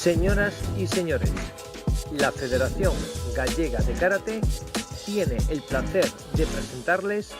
Señoras y señores, la Federación Gallega de Karate tiene el placer de presentarles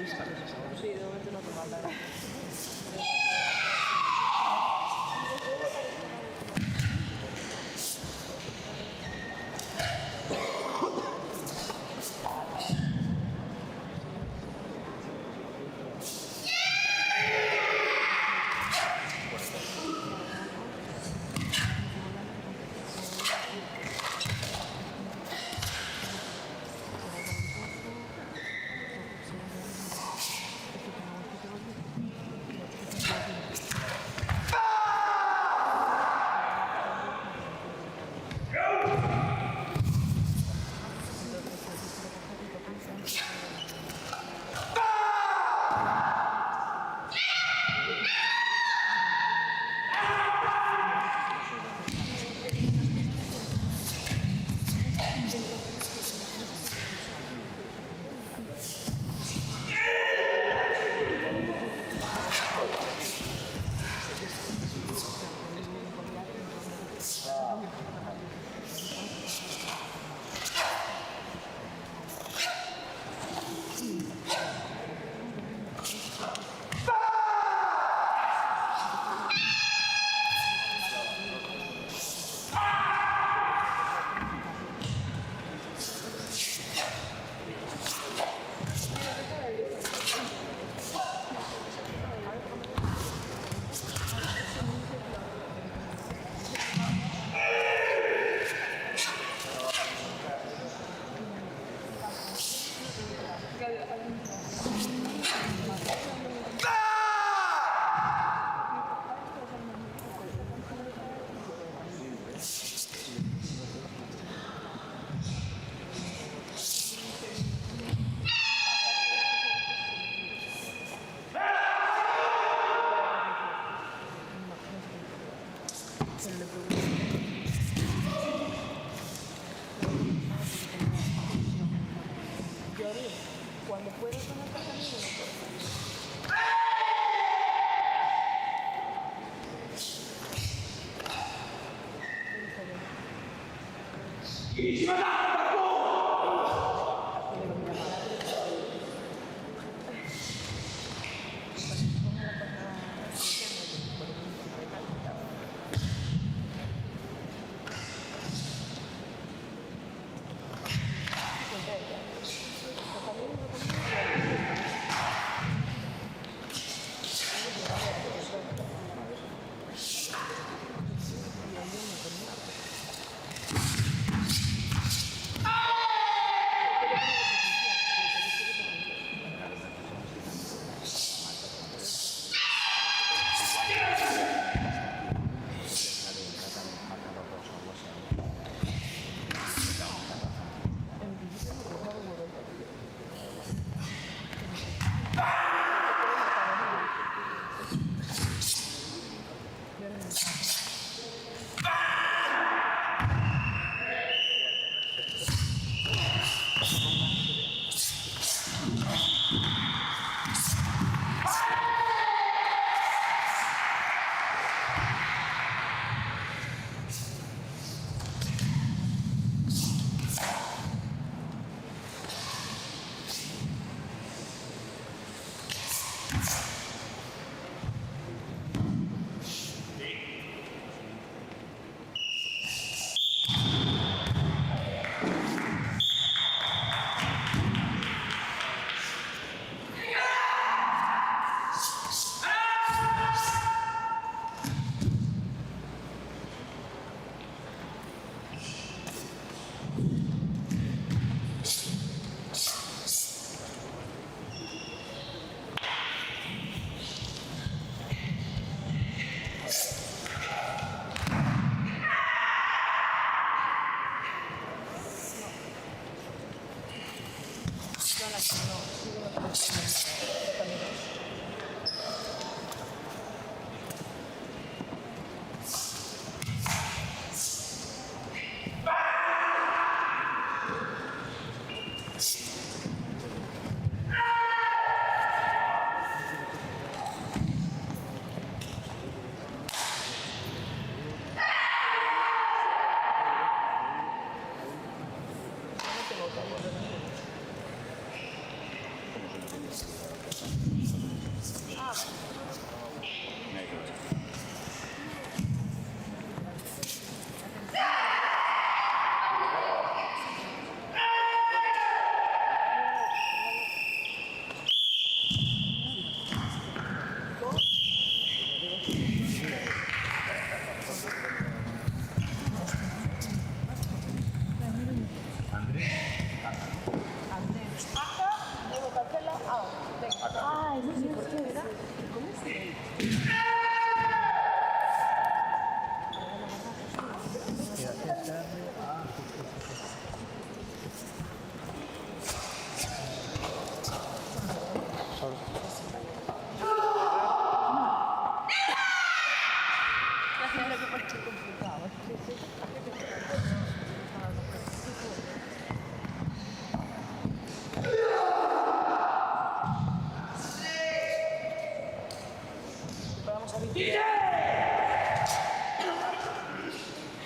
Sí, de momento no te manda. Cuando puedas conectar conmigo,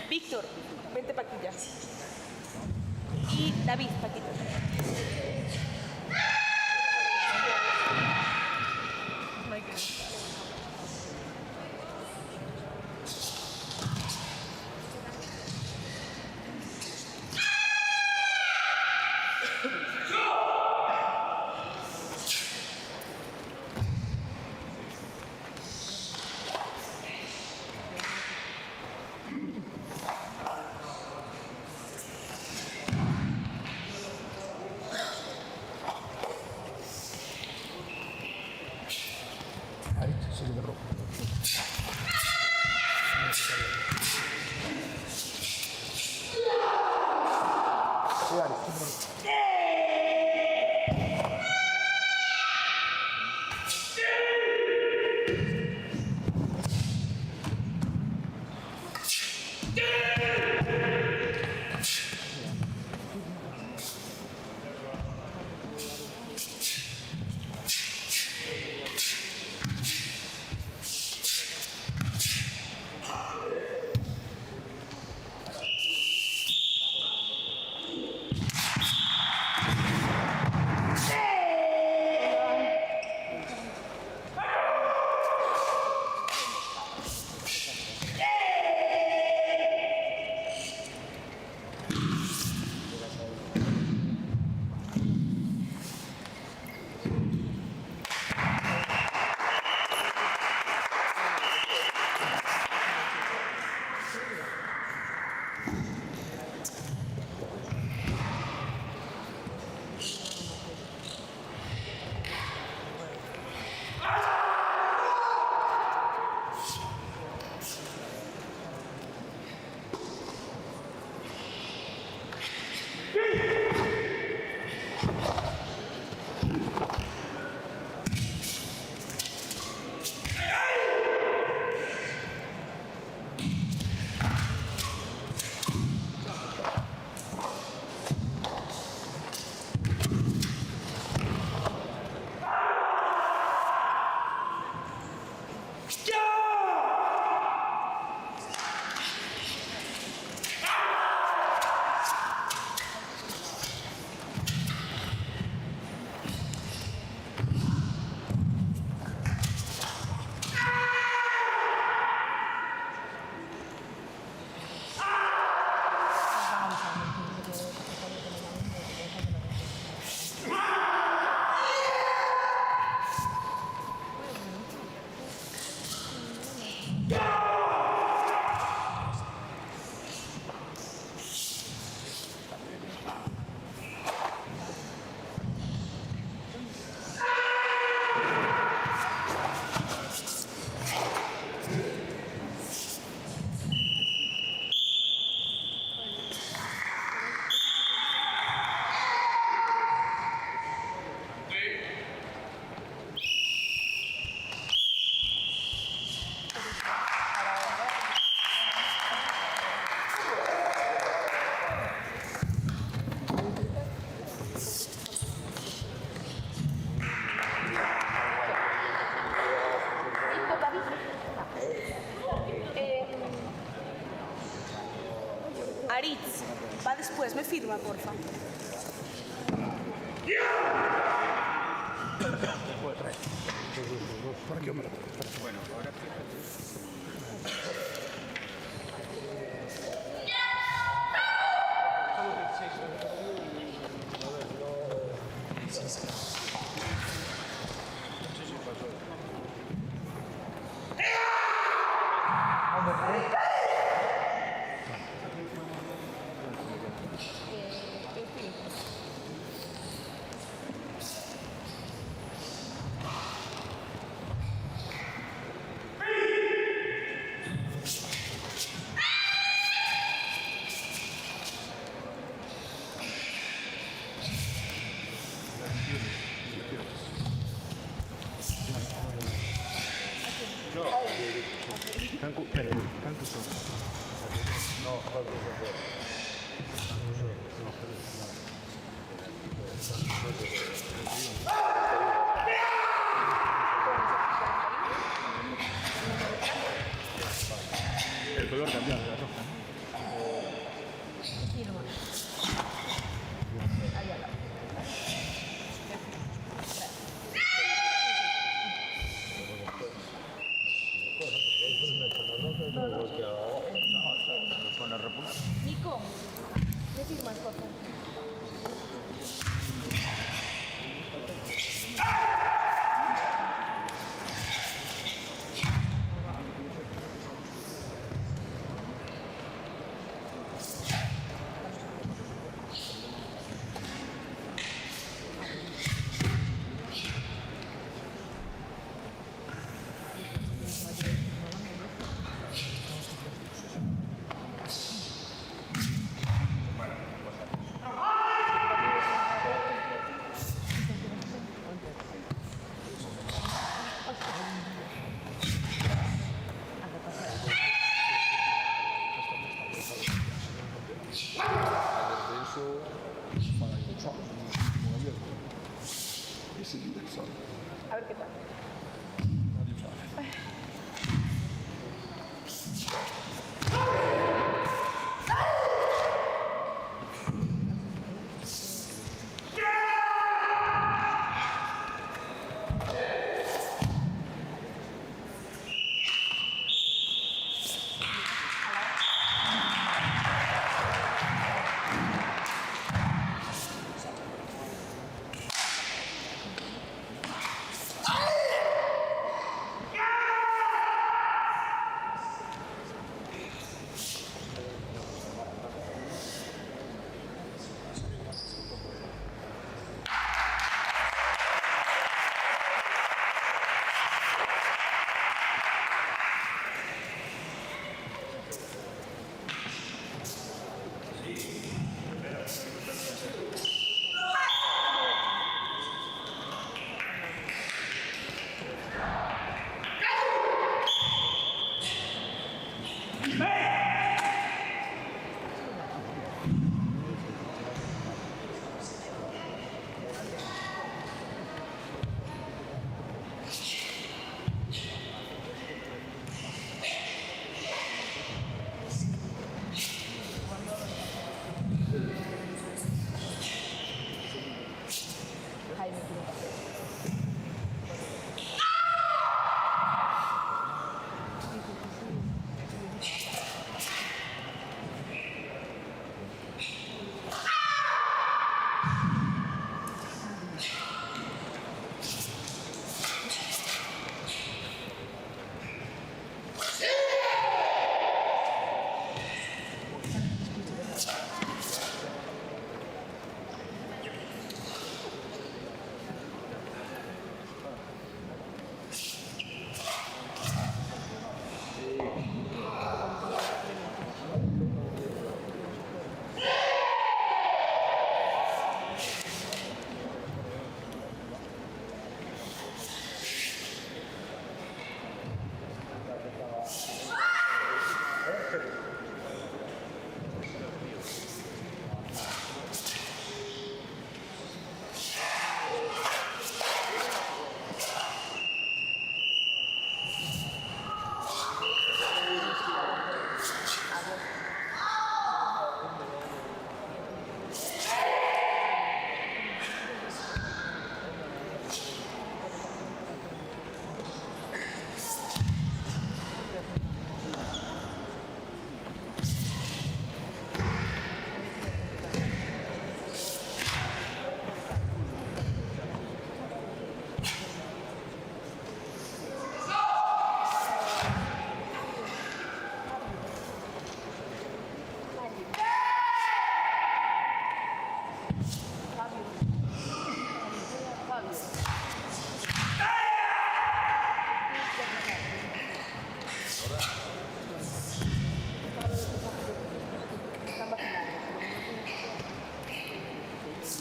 Víctor, vente pa' aquí ya. Y David, Paquito. Aritz, va después, me firma, porfa. Bueno, ahora cambiado de la roja. Aquí nomás. Ahí al lado. Nico, ¿qué firmas, por favor? A ver qué tal. Jaime quiere papel.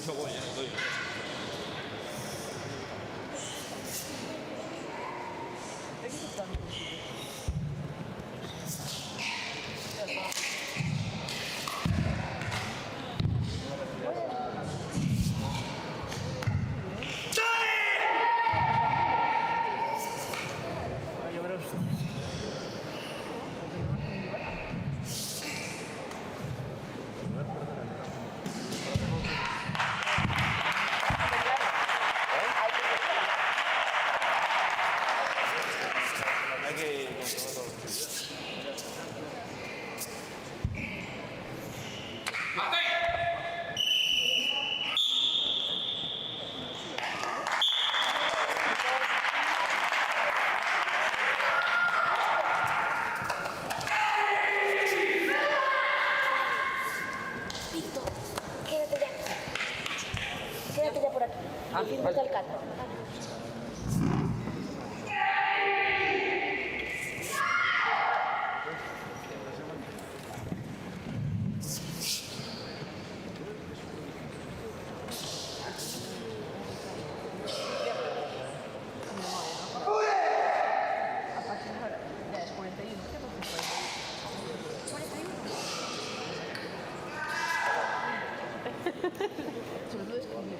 Yo voy, doy. Sobre todo escribir.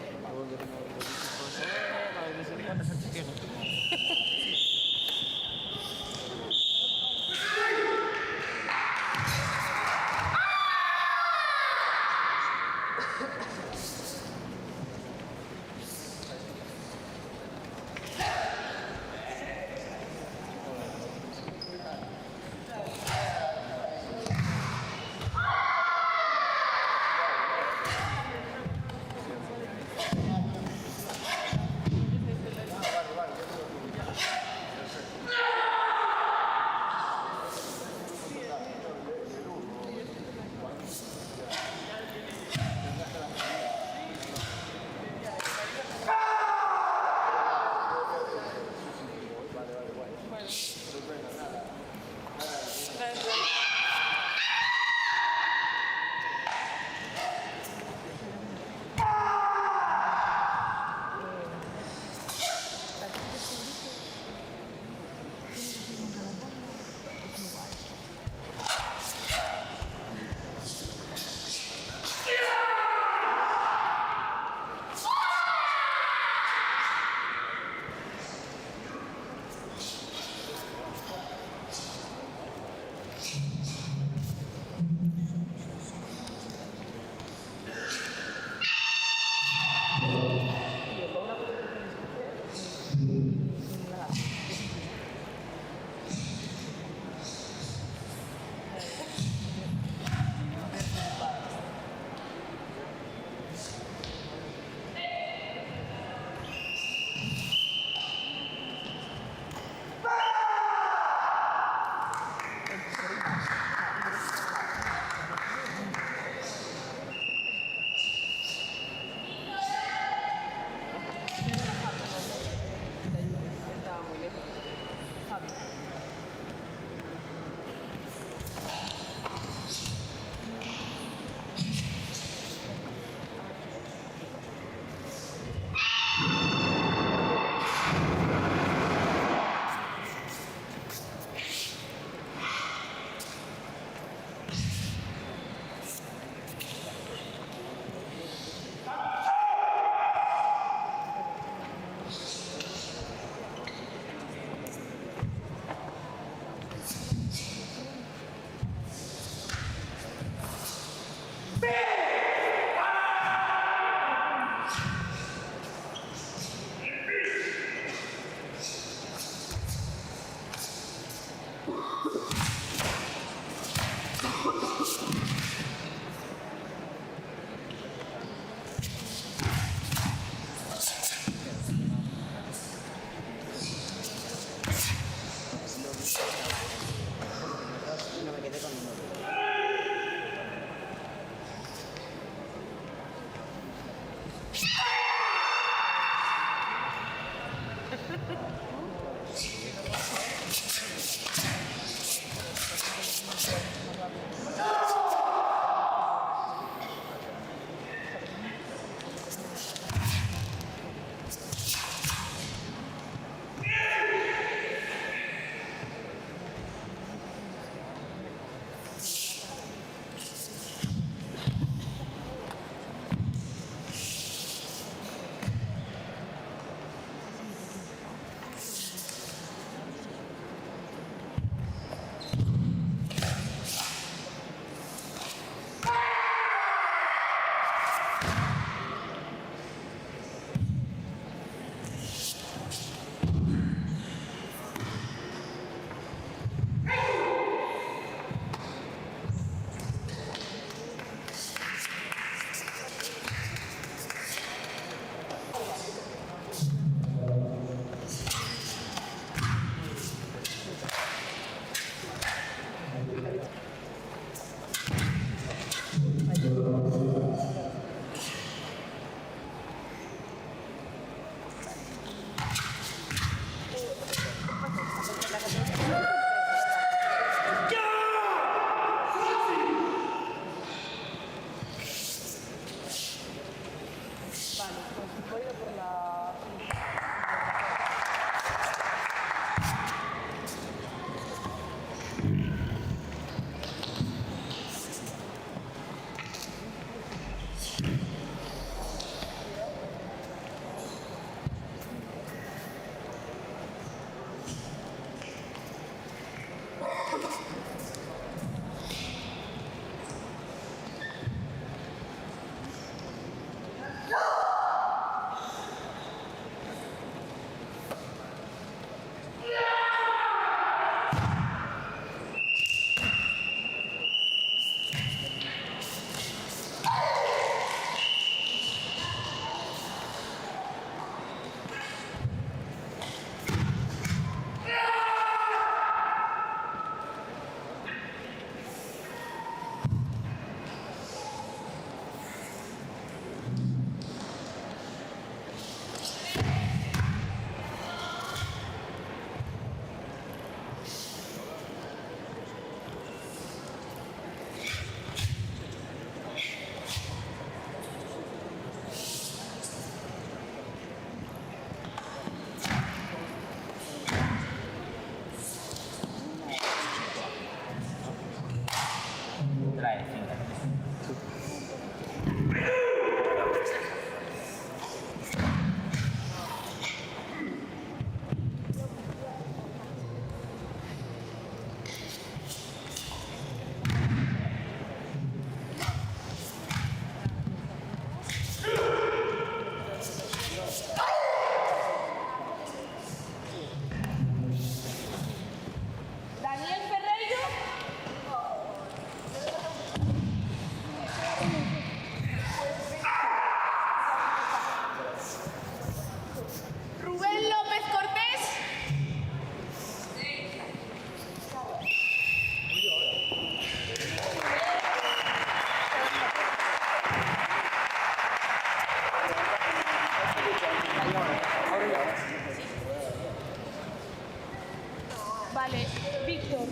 Vale, Víctor,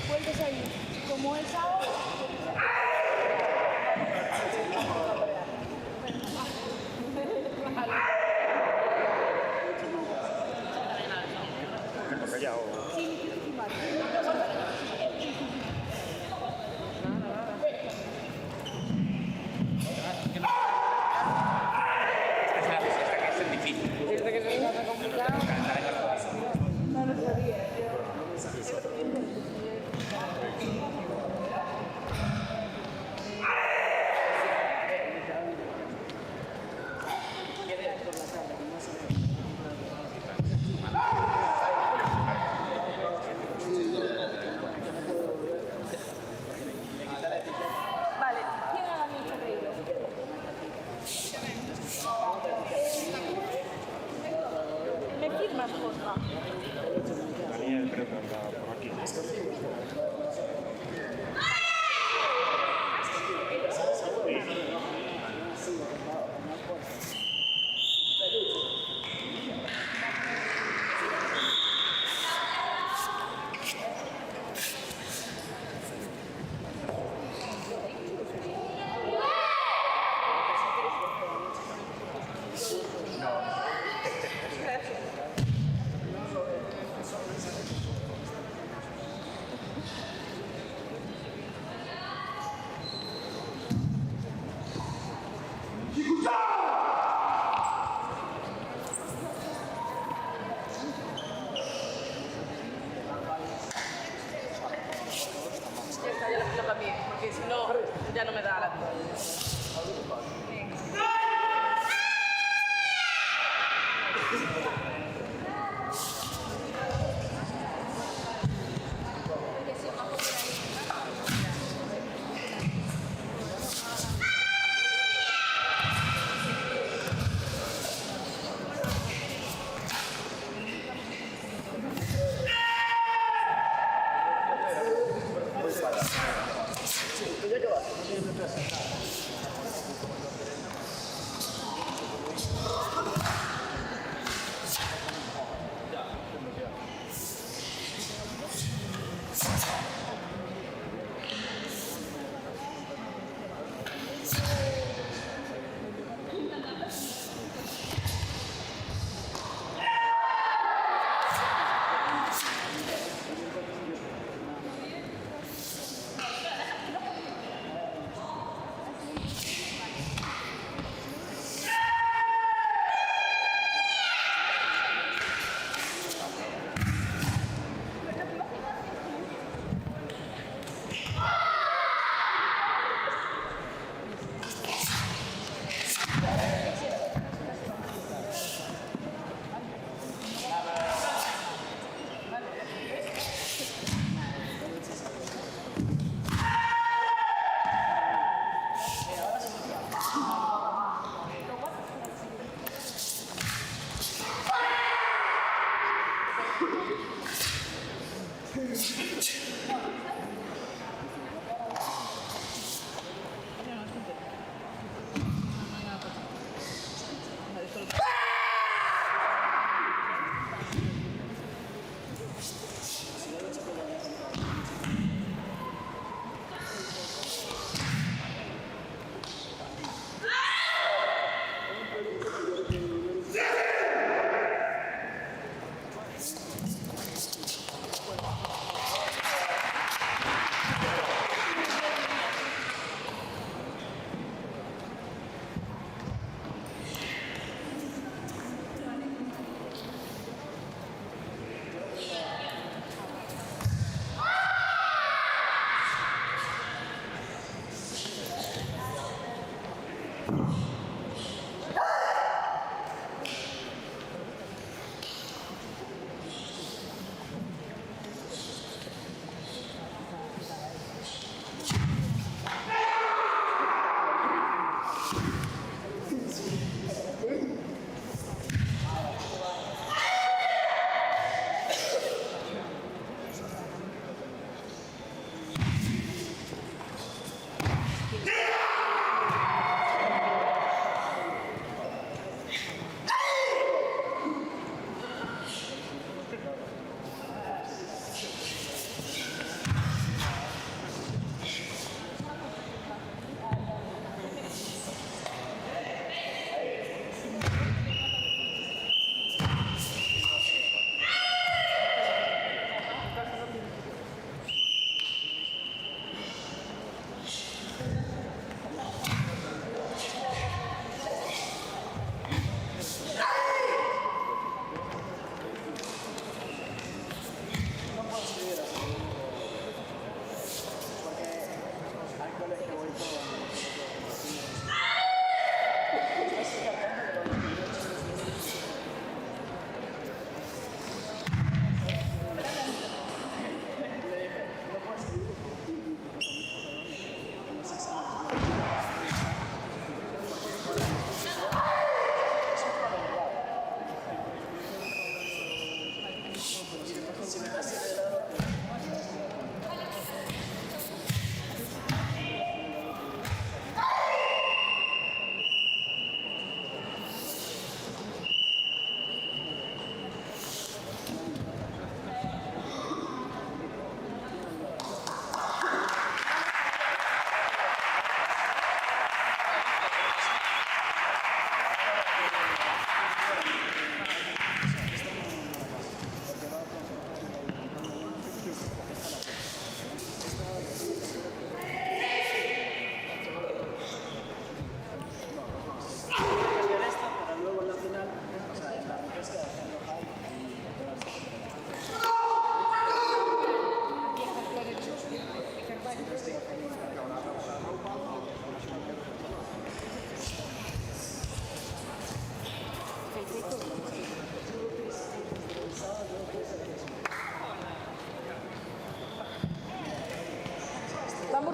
vuelves ahí. Como es ahora, vale, ¿quién ha mi Ferreiro? ¿Me firmas, porfa? Daniel, creo que anda por aquí. Ya está, ya lo toca a mí, porque si no, ya no me da la...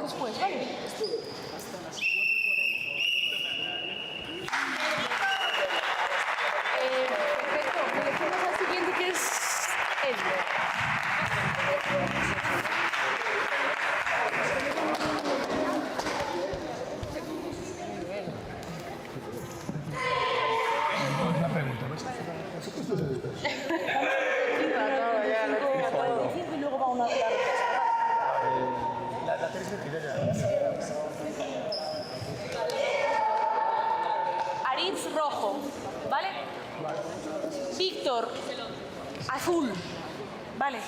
después, ¿vale? Perfecto, elegimos al siguiente que es él. Una pregunta, ¿no? Y luego va una de las La tienes que tirar ya. Aritz rojo, ¿vale? Víctor azul, ¿vale?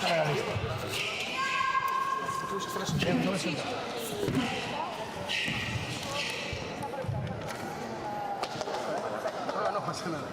Cámara lista. Tú si fueras un tiempo, no me siento. No pasa nada.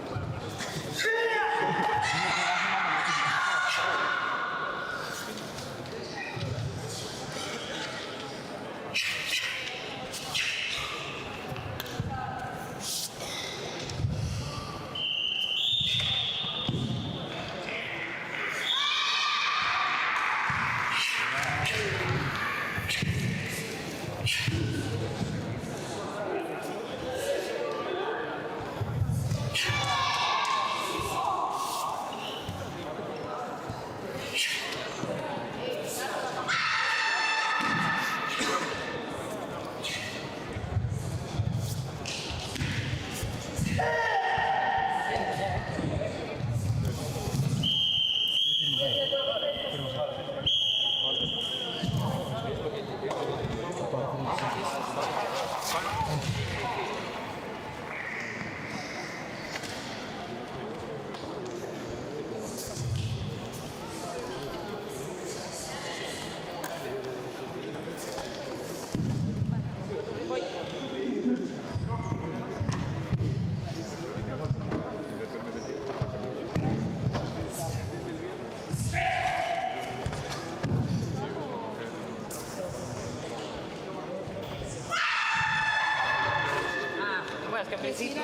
Bueno, es que en principio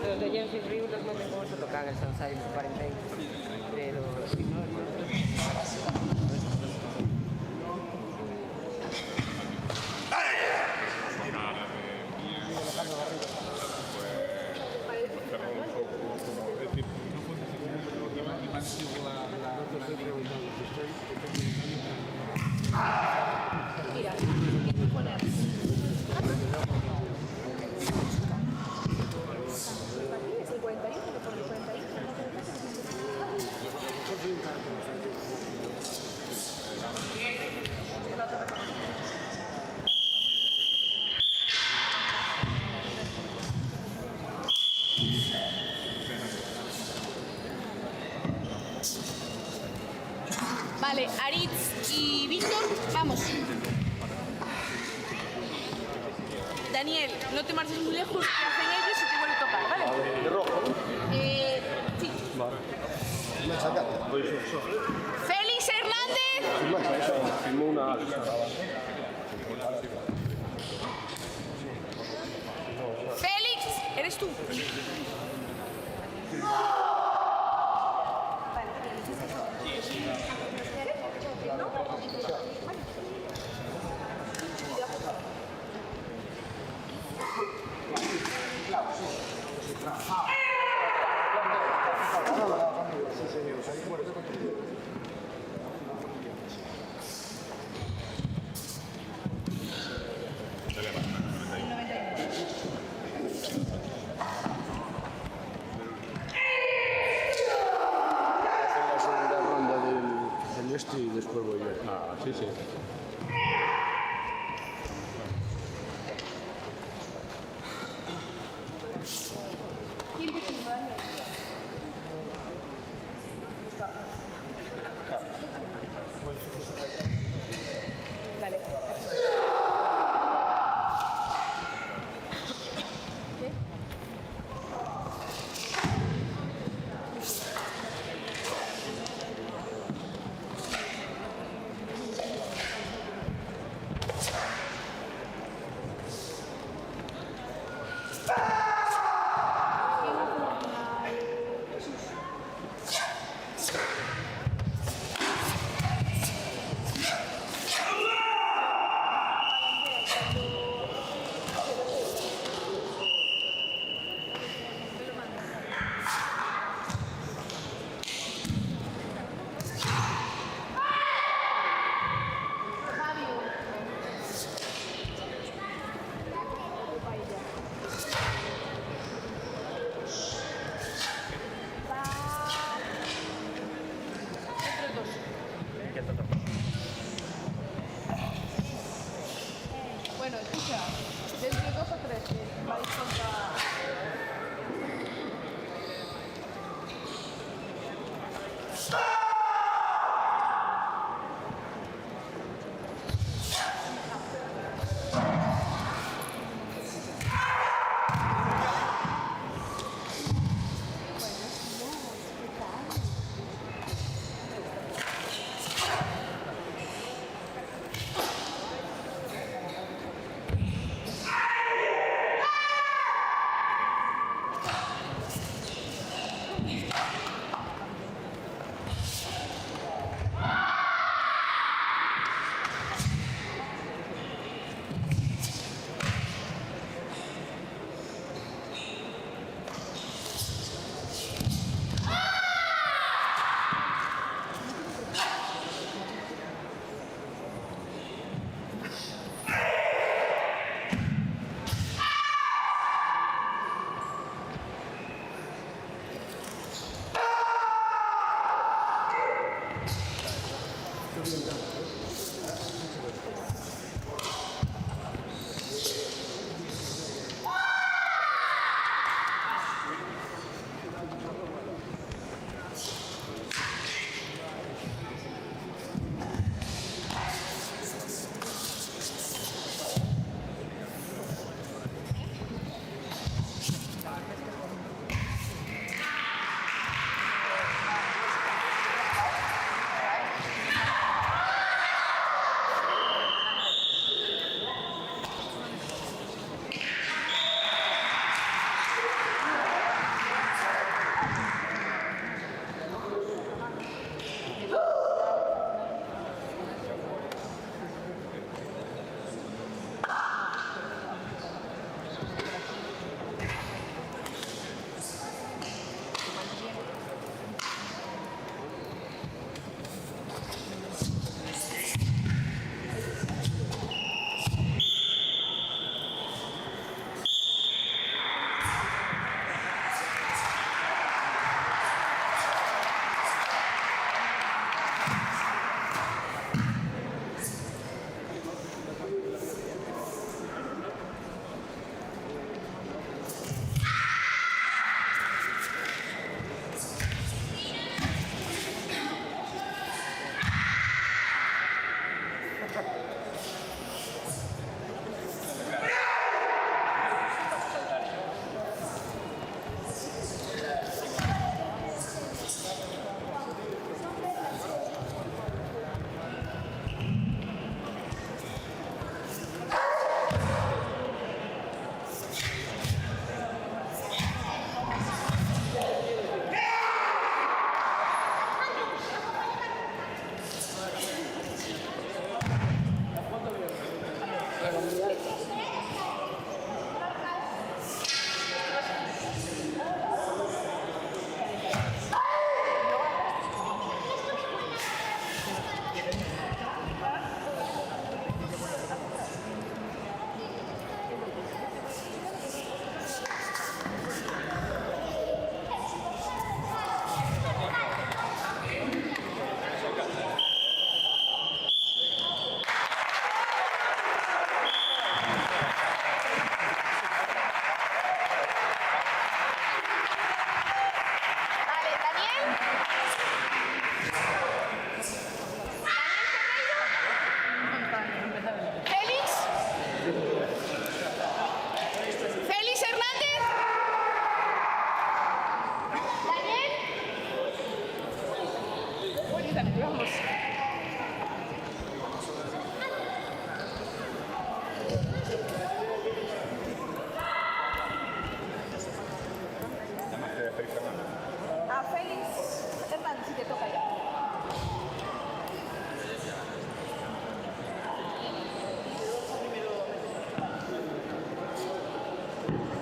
los de James Ryu los no tengo a tocar el Sansai 40, pero si no, Mira, poner. Es el 41, por el 41. Vale, Aritz y Víctor, vamos. Daniel, no te marches muy lejos, que hacen ellos y te vuelve a tocar, ¿vale? ¿De rojo? Sí. Vale. Félix Hernández. Firmó una Félix, eres tú. La segunda ronda del este y después voy yo. Ah, sí, sí.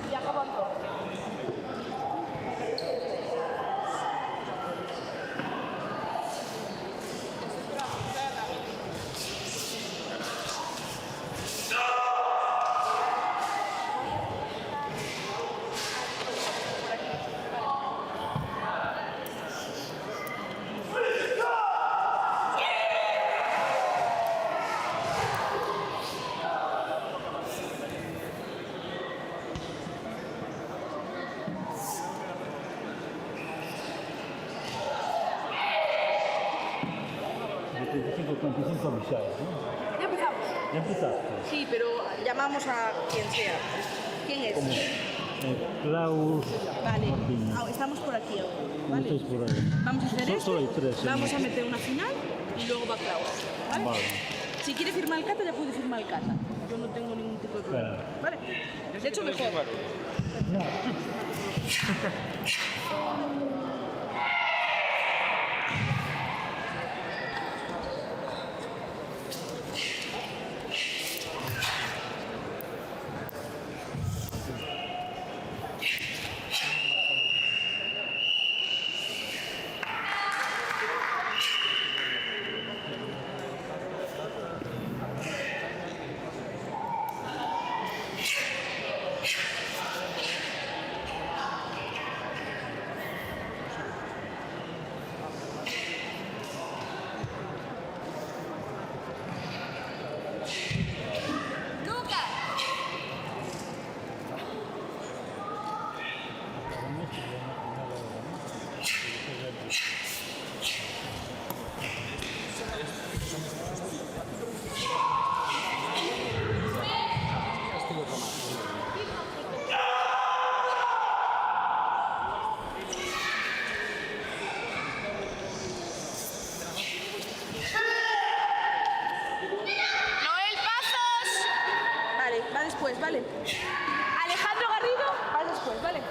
Viaja Bangkok. ¿Ya empezamos? ¿Ya empezaste? Sí, pero llamamos a quien sea. ¿Quién es? Klaus. Vale, Martín. estamos por aquí ahora. ¿Cómo ¿Vale? estáis por ahí? Vamos a hacer esto, Solo hay tres, ¿eh? vamos a meter una final y luego va Klaus. ¿Vale? Vale. Si quiere firmar el cata, ya puede firmar el cata. Yo no tengo ningún tipo de problema. ¿Vale? De hecho, mejor. Noel Pasos. Vale, va después, vale. Alejandro Garrido, va después, vale.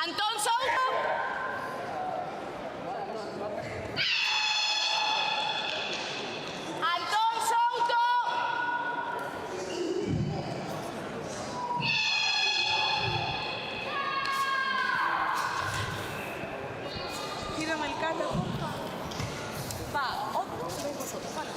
Antón Souto. Antón Souto. Tírame el cata, por favor. Va, otro, veis vosotros, vale.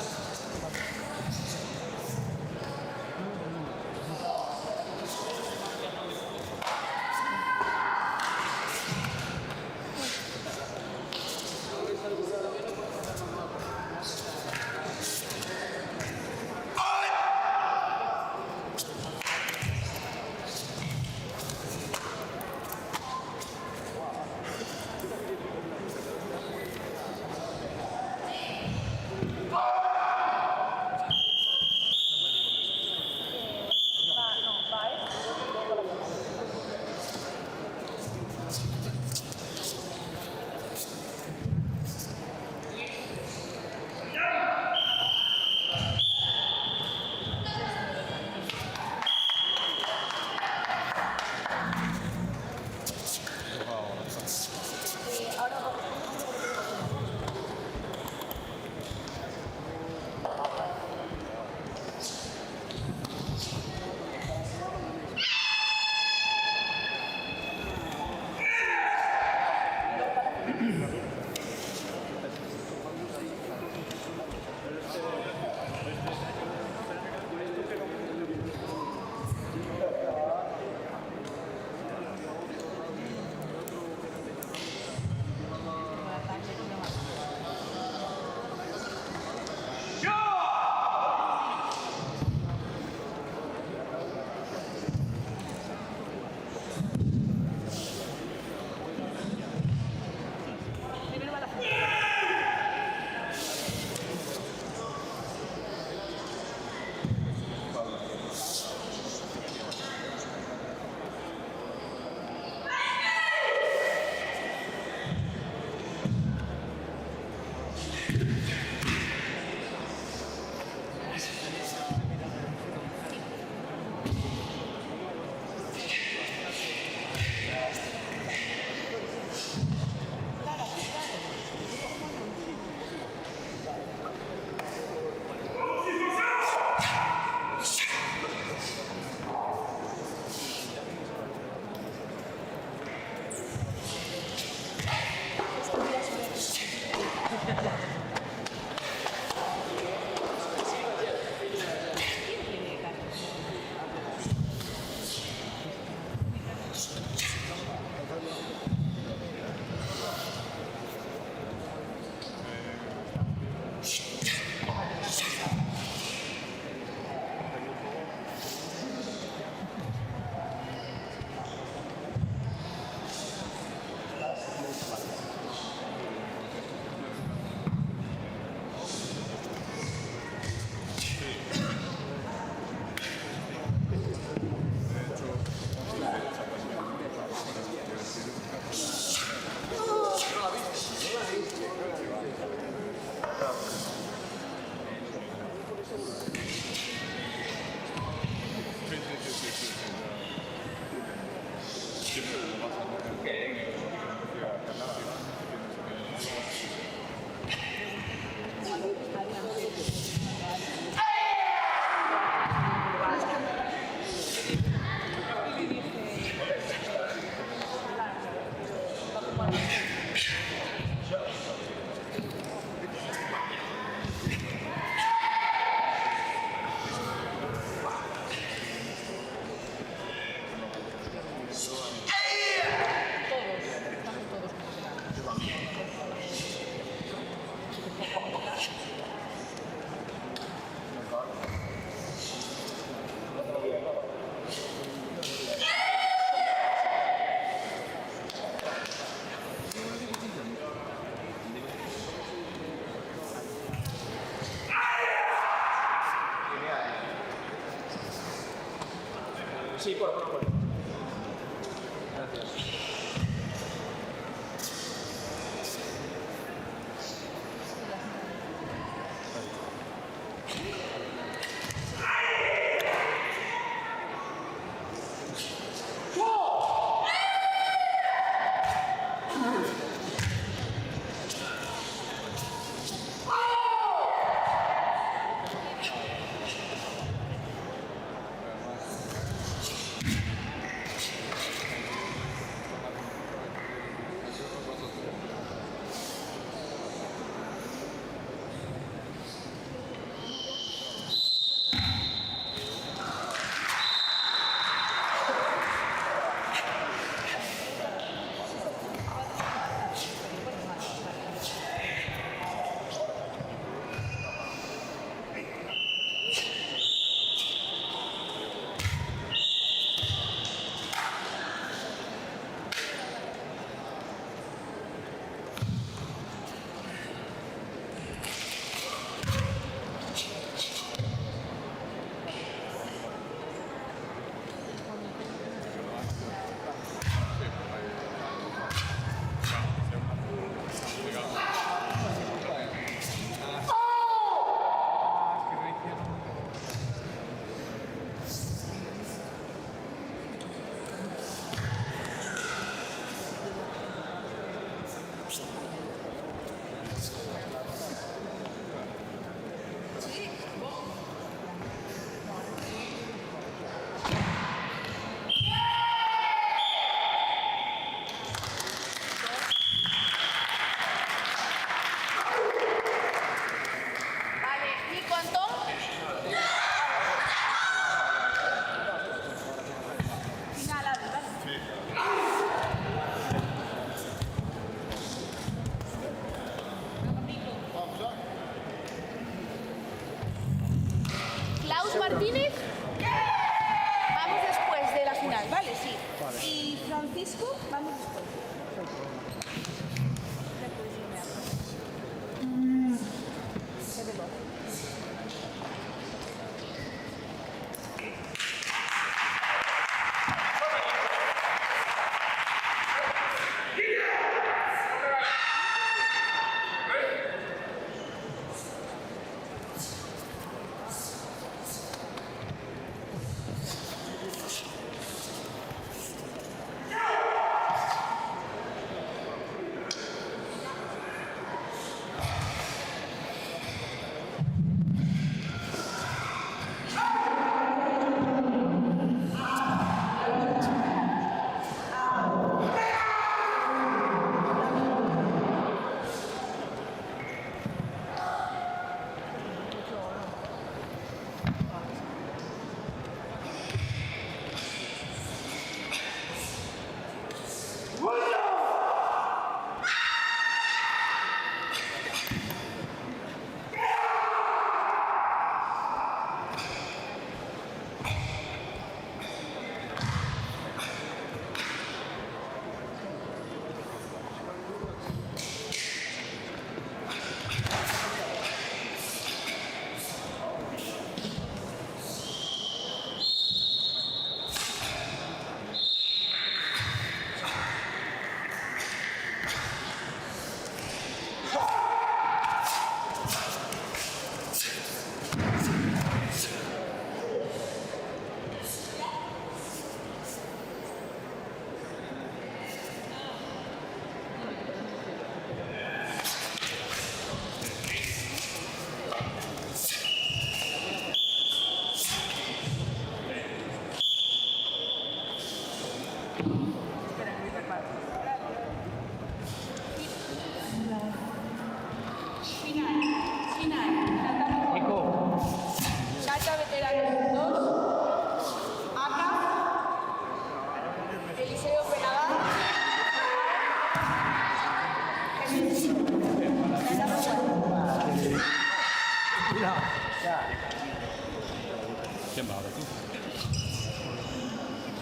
¿Quién va ahora tú?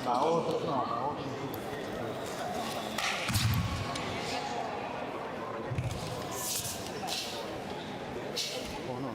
Para otro, no, para otro. ¿O no?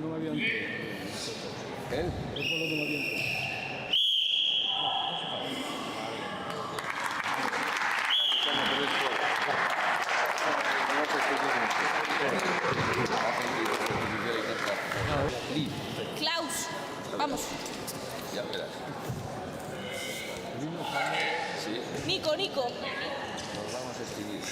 No me había entrado. ¿Eh? Es por lo que me había entrado. Klaus, vamos. Ya verás. Sí, Nico, Nico. nos vamos a escribir.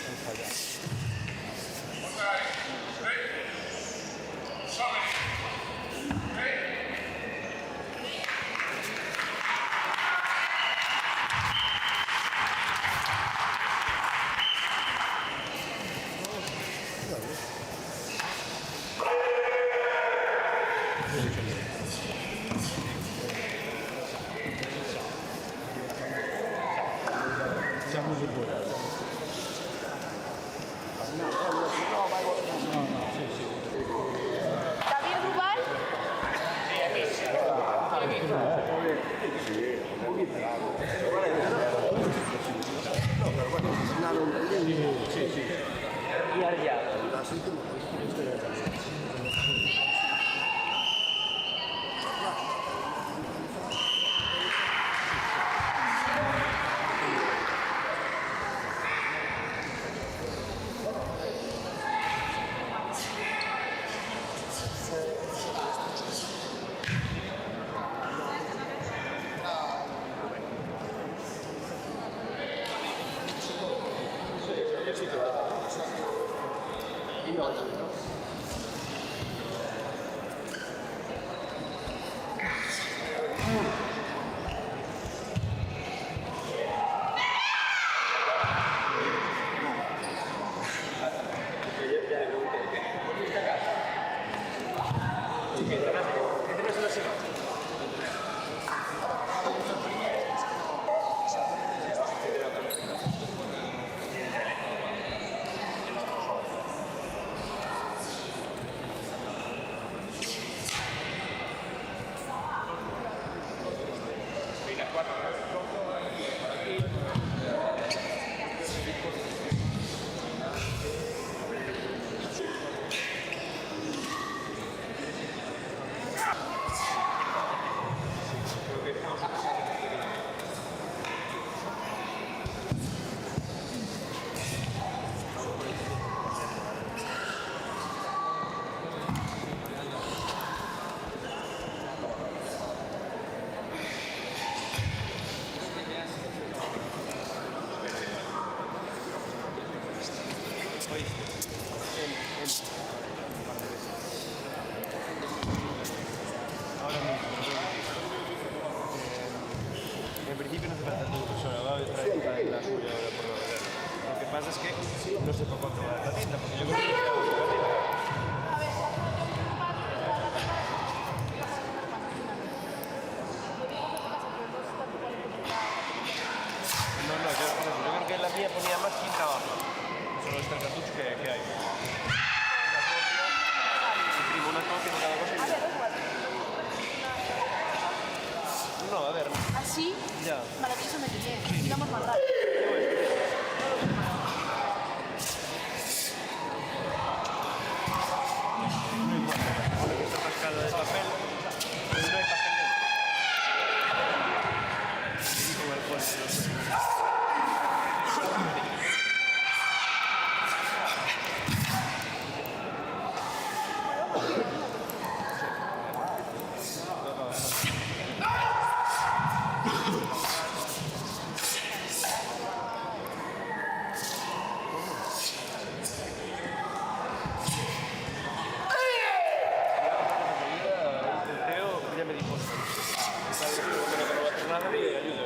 Siamo sul buio. David Rubal. Y Arya. En principio no hace falta tu persona, va a traer la suya ahora por lo general. Lo que pasa es que no sé por cuánto va la tinta, porque yo creo que me quedaba con la tinta. No, yo creo que la mía ponía más tinta abajo. Son los tres cartuchos que hay. Una copia, imprimo una copia de cada cosa y ya. No, a ver. Así. Ya. Vale, que eso me pillé. Digamos más rápido. Está rascado de papel. No hay papel dentro. Y con el polvo. Ya me dijo. No va a hacer nada y ayuda.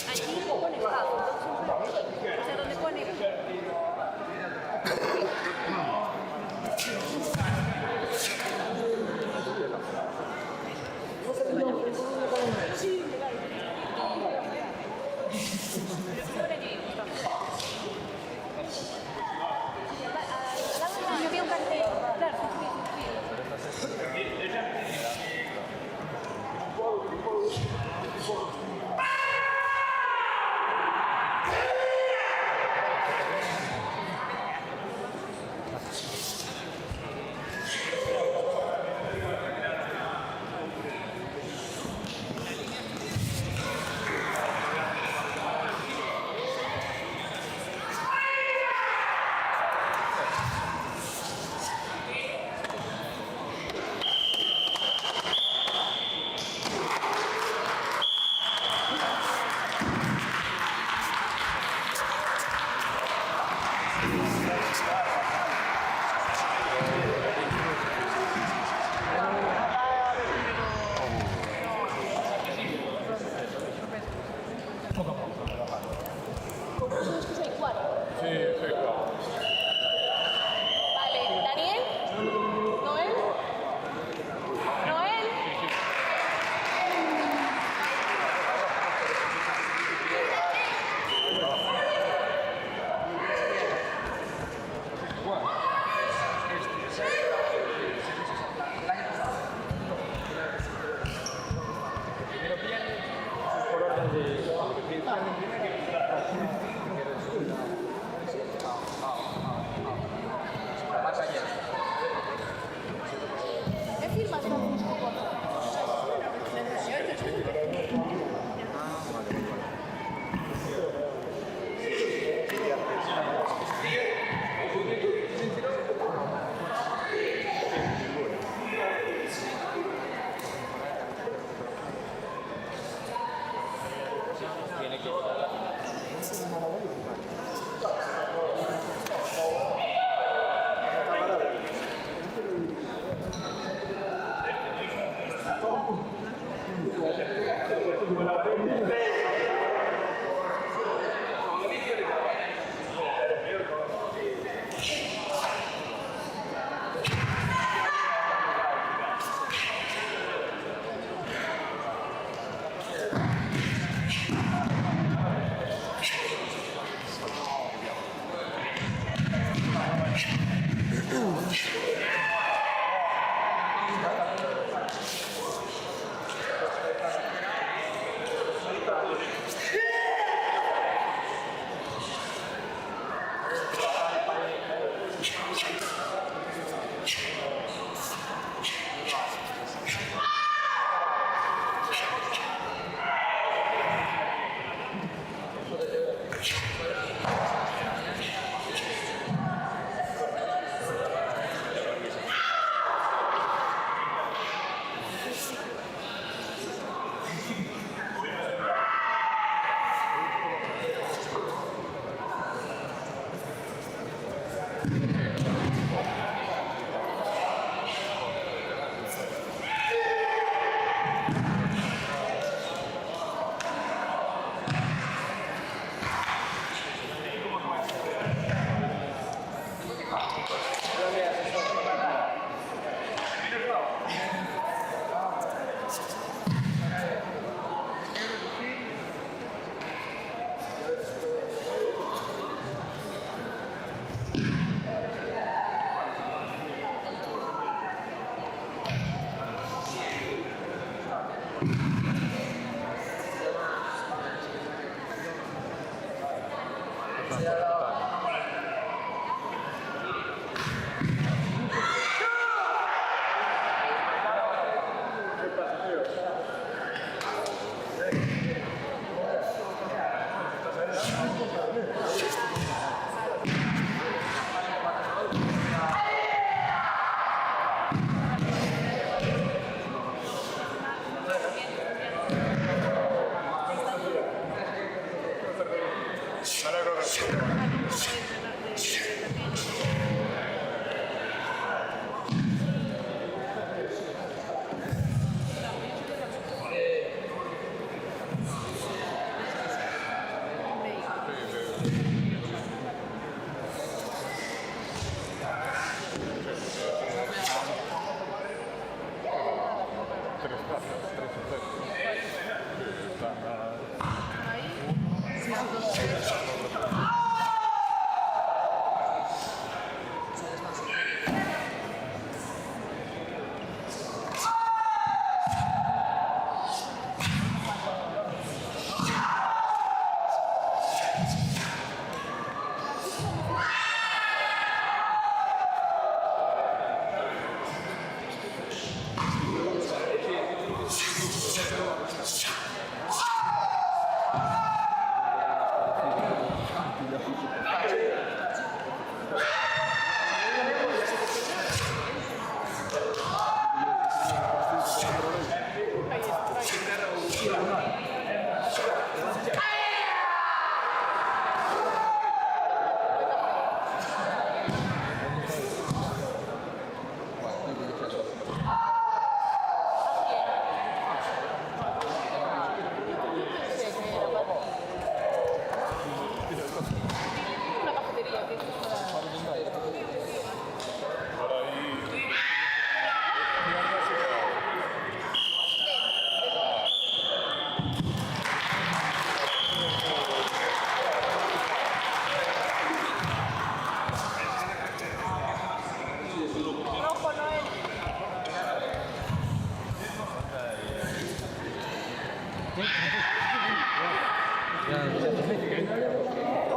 Allí pone estado. O sea, donde pone. Yo vi un cartel. Claro, Vale, Daniel, Noel, Noel. Por orden de...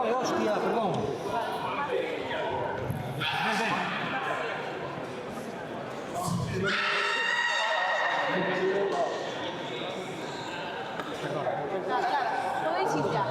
¡Ay, hostia, perdón! Podéis ir ya.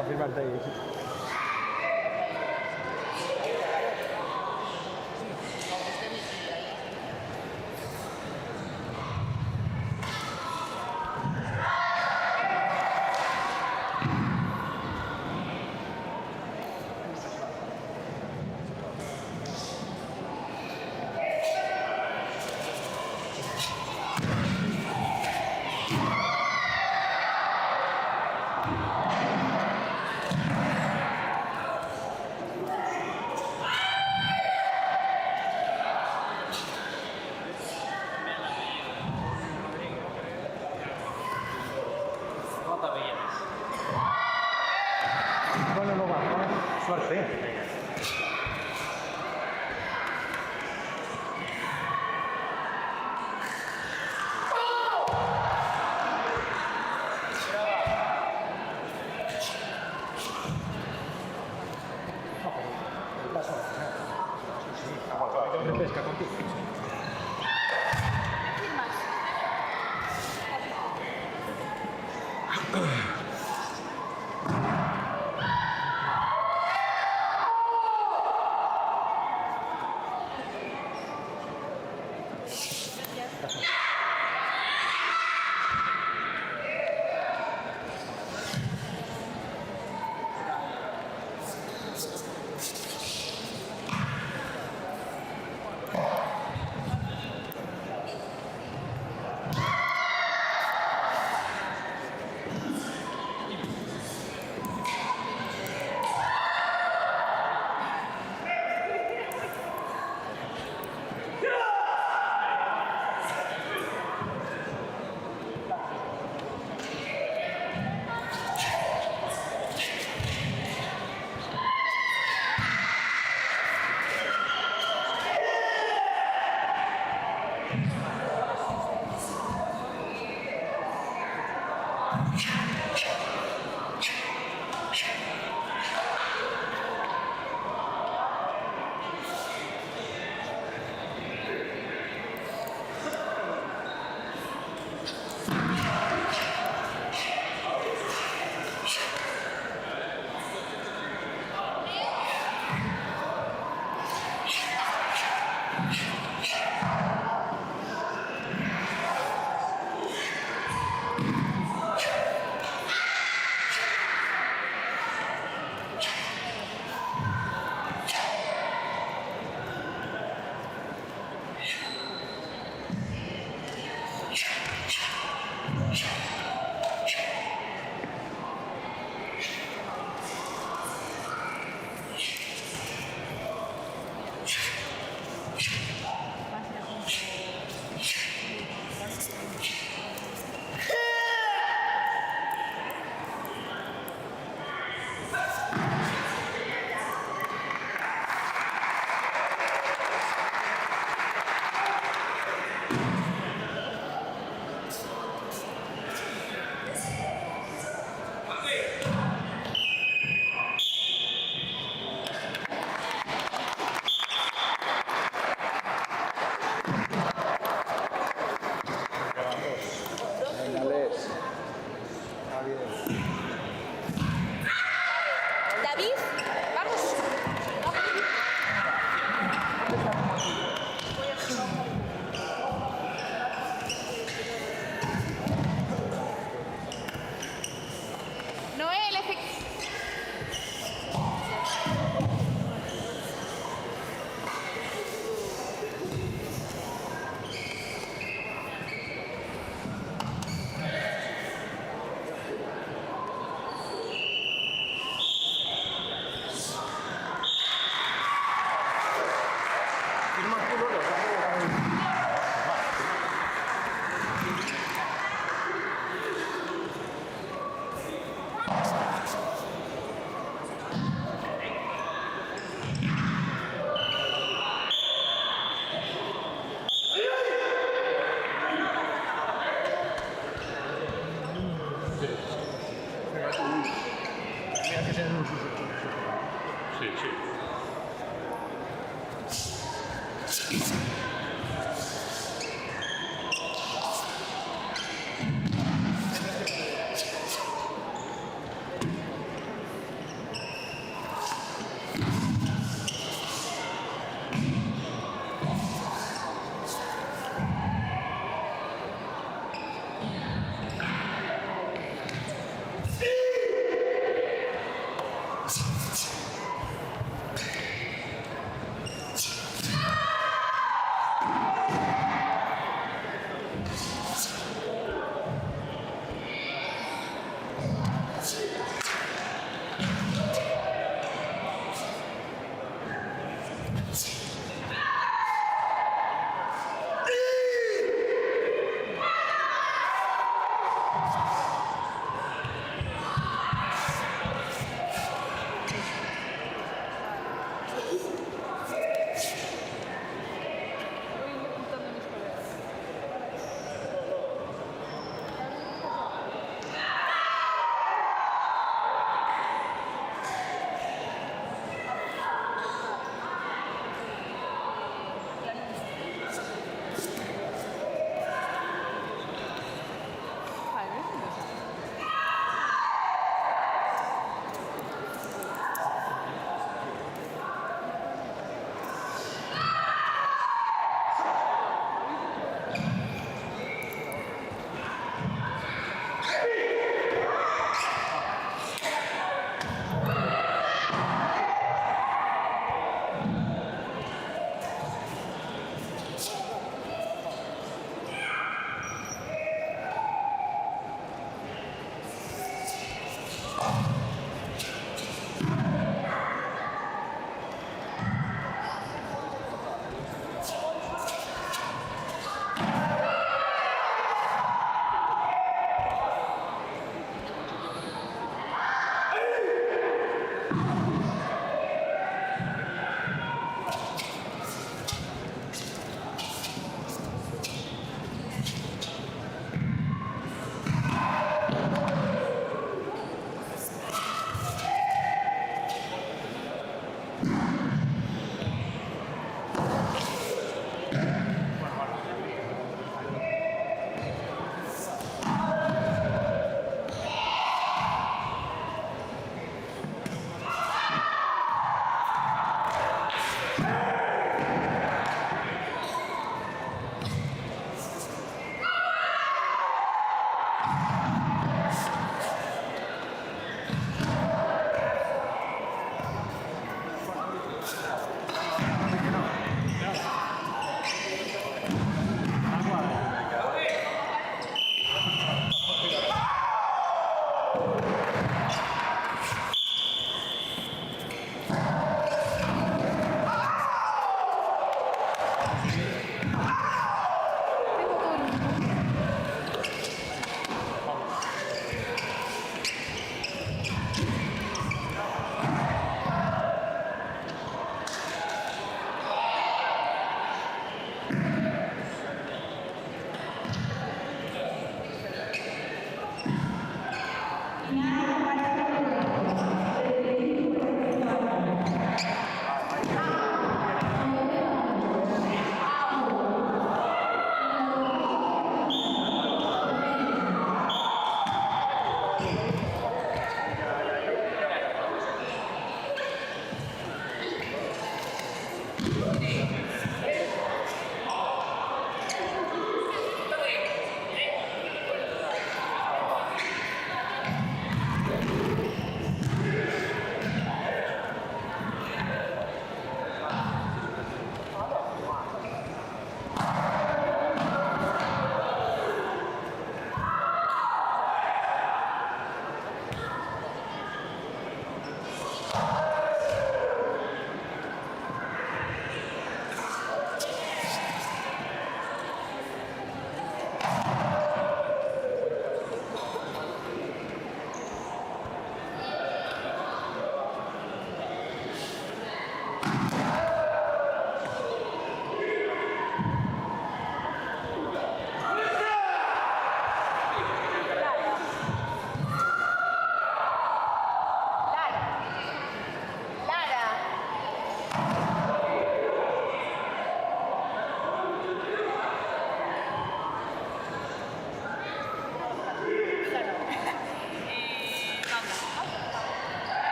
Afirmarte ahí. Bueno, no va, ¿no? Suerte. Pesca contigo. ¿Quién más?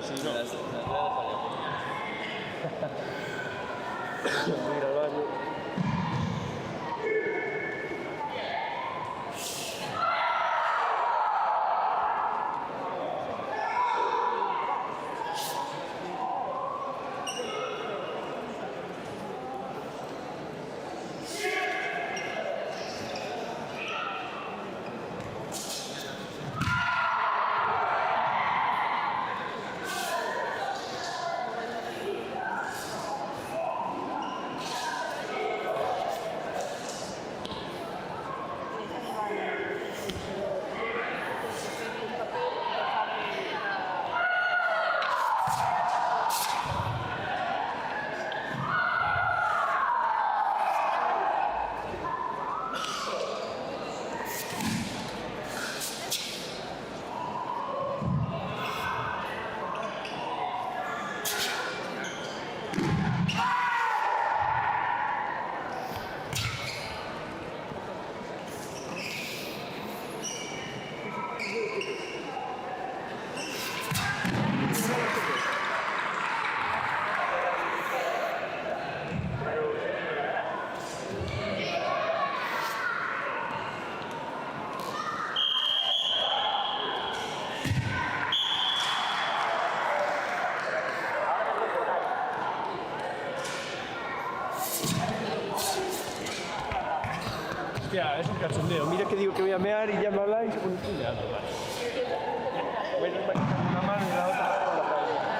Sí, me las voy a dejar ya. Voy a ir al baño. Hostia, es un cachondeo. Mira que digo que voy a mear y ya me habla y se pone estudiando. Voy a quitar una mano y la otra con la cabeza.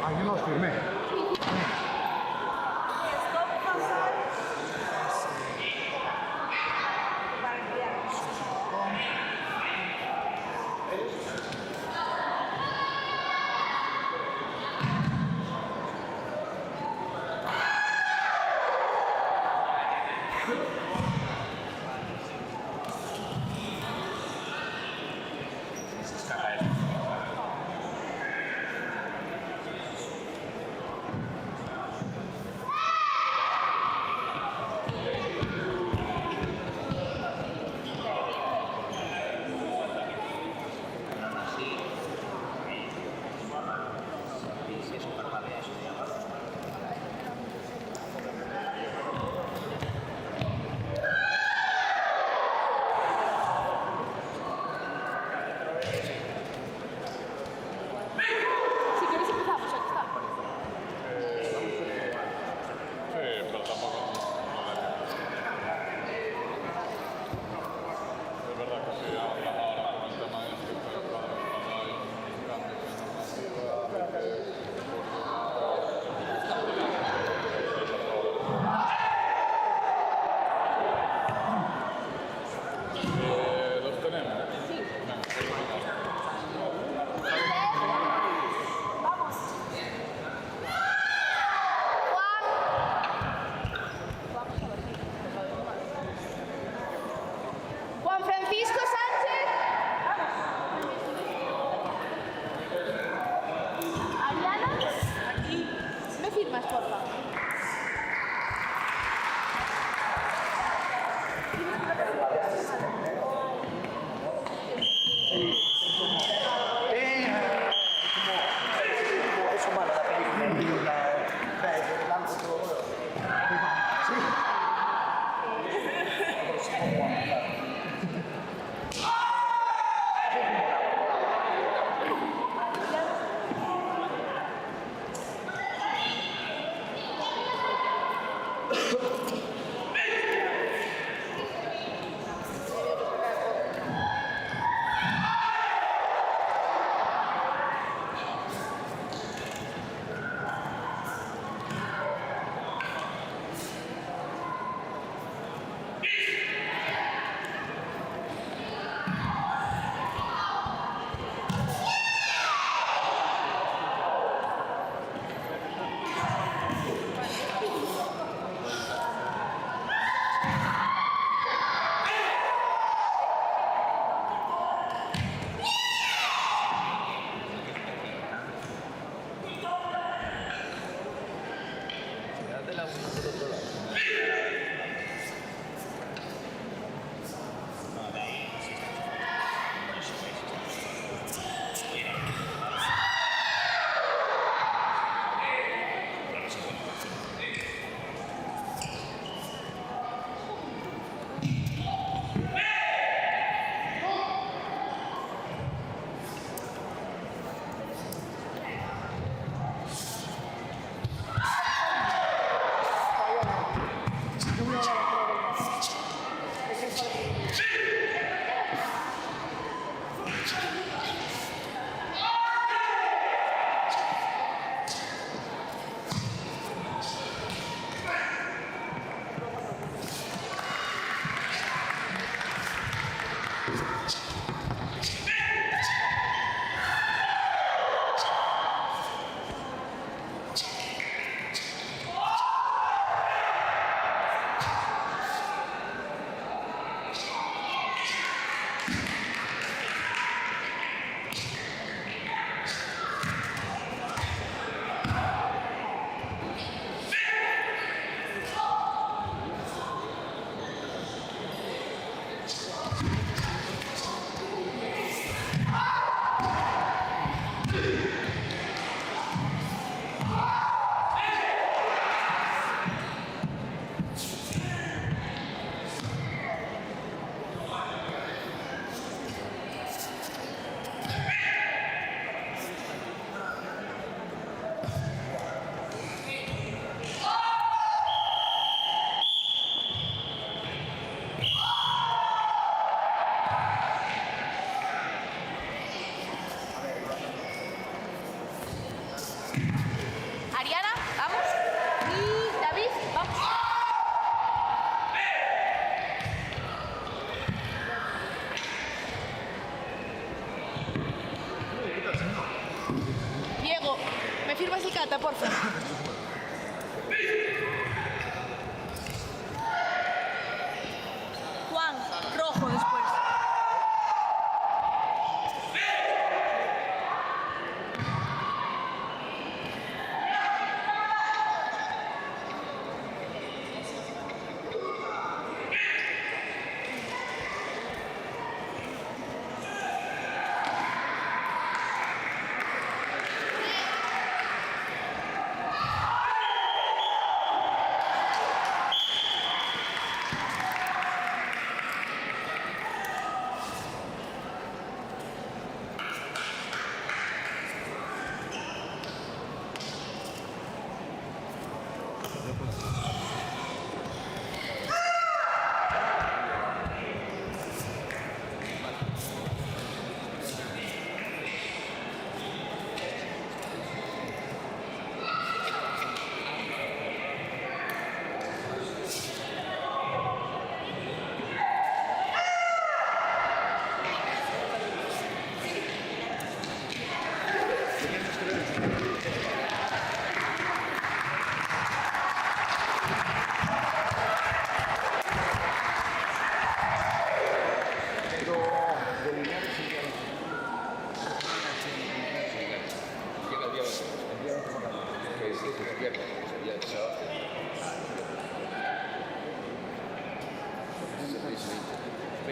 Ah, yo no los firmé. Si quieres empezamos, aquí está. Pero tampoco es verdad que si hablas ahora con el tema de que cuando hay cambios en normativa, los tenemos. Vamos. Juan Francisco Sánchez. Ariana. Aquí. ¿Me firmas, por favor? Eso malo la película.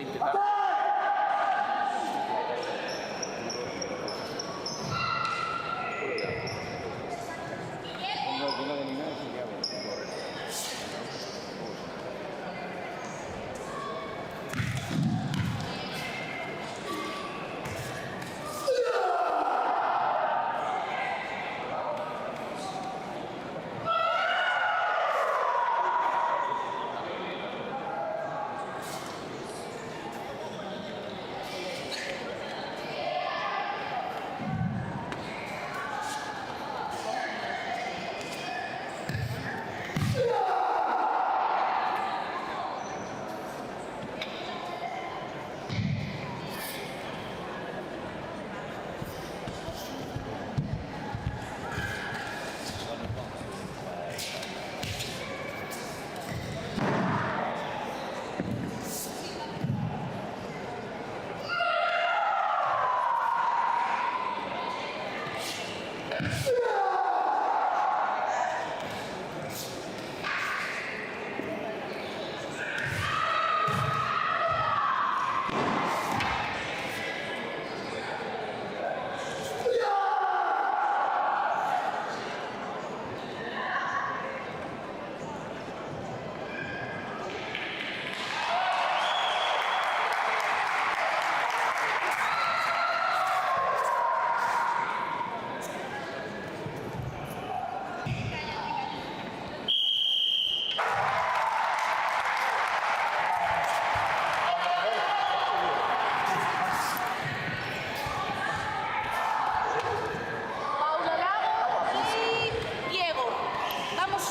intentar. Paula Lago y Diego. Vamos.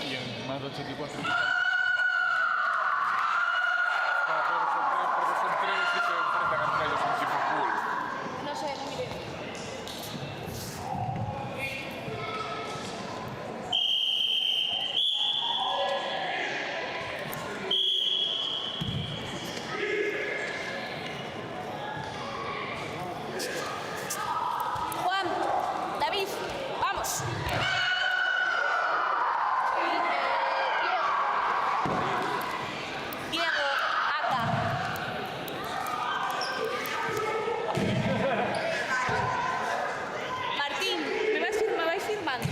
Y en más de 84. Porque son tres y se enfrentan entre ellos un tipo cool. No sé, no miré. Juan, David, vamos. Diego, Ata. Martín, me vais firmando.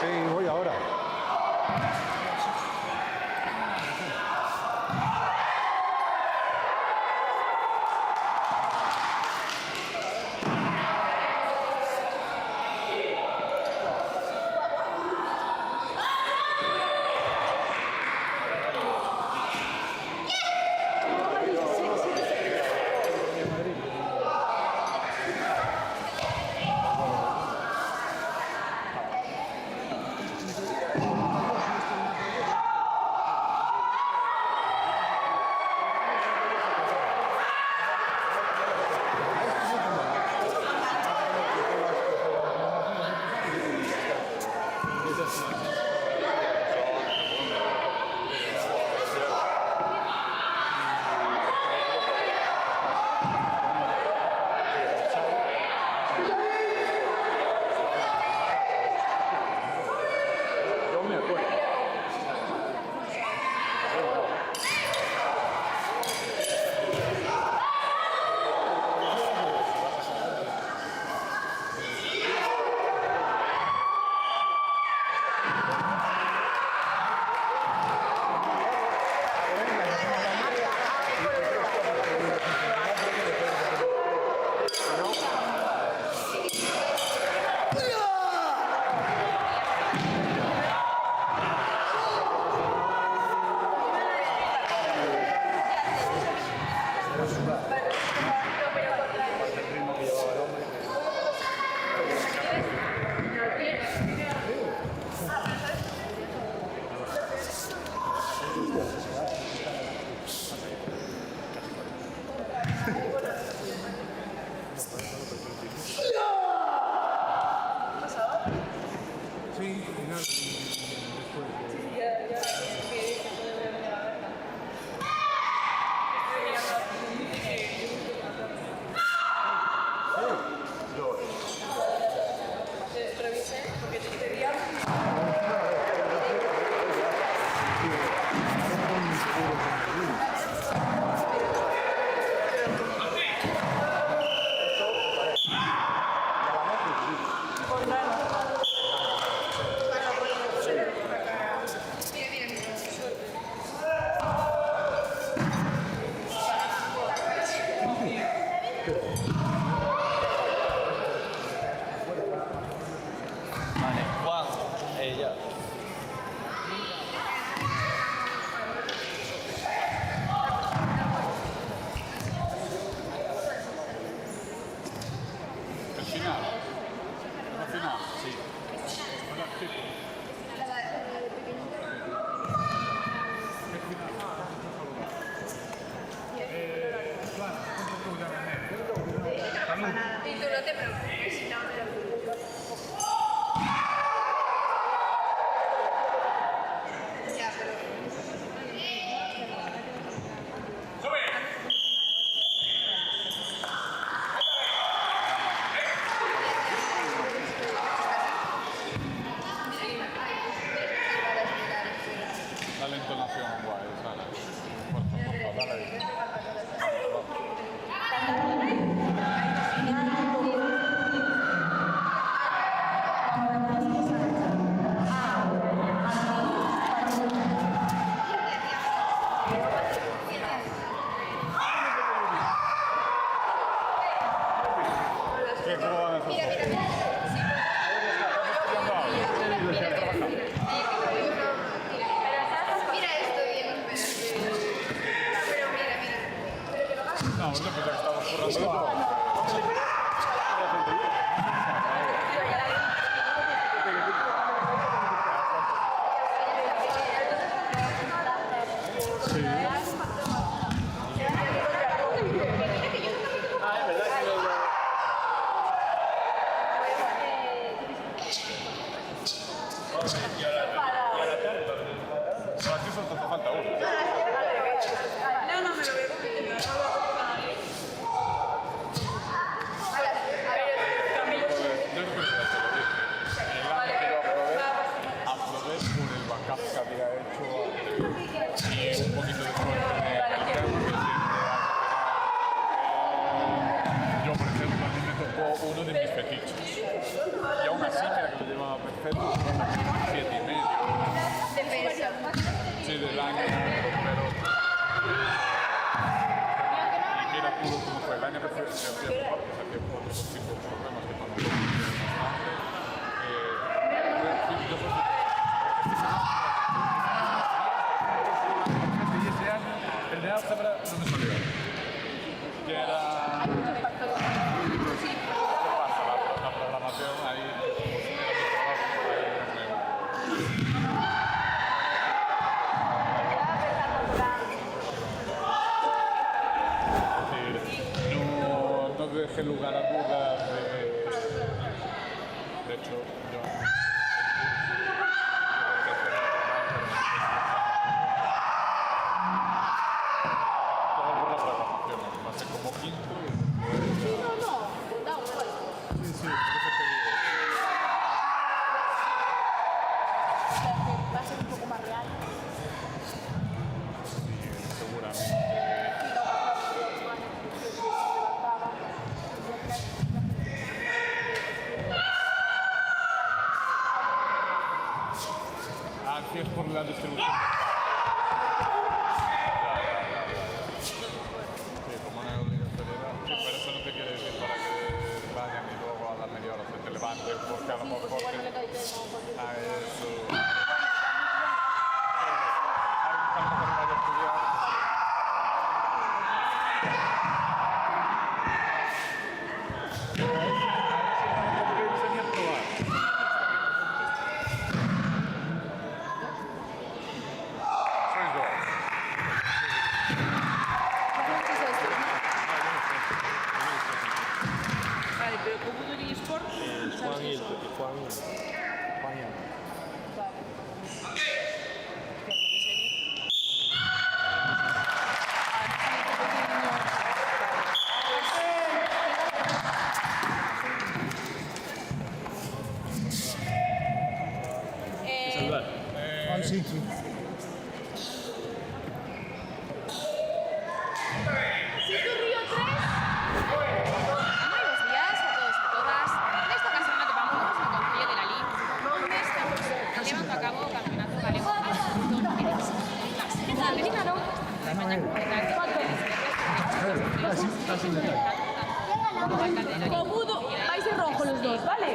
Sí, voy ahora. Vale, Juan, ella. El final. El final, sí. Y tú no te preocupes, si no, ya, pero... Dale entonación guay, ¿sabes? Porfa, dale. ¿Qué? ¿Cómo van a hacer? Mira esto bien, pero mira. No, no, pues ya que estamos currando. Aquí solo te falta uno. No, me lo veo Aprobé por el backup que había hecho y un poquito de suerte yo, por ejemplo, a mí me tocó uno de mis mis fetiches. Y aún así, mira que lo llevaba perfecto, 7,5. Sí, del año, pero... Y mira tú cómo fue el año que fue, se hacía deportes, hacía otros tipos de problemas que para nosotros bastante. Y ese año, el de álgebra no me salió. Que era... ¿Qué pasa? La programación ahí... No deje lugar a dudas de hecho, yo... Todo por la programación, me pasé como quinto. Sí, por eso te digo. Va a ser un poco más real. Sí, seguramente. Así es por la distribución. Sí, como no hay obligatoriedad. Sí, pero eso no te quiere decir para que vayan y luego a la media hora se te levanten porque a lo mejor... A eso... Vale, pero ¿cómo no eres sport? Juan y Sí, sí. Sitio Río 3. Buenos días a todos y todas. En esta ocasión nos vamos al Concello de la Lí, donde estamos llevando a cabo el campeonato galego de fútbol femenino. ¿Qué tal? Comudo, vais de rojo los dos, ¿vale?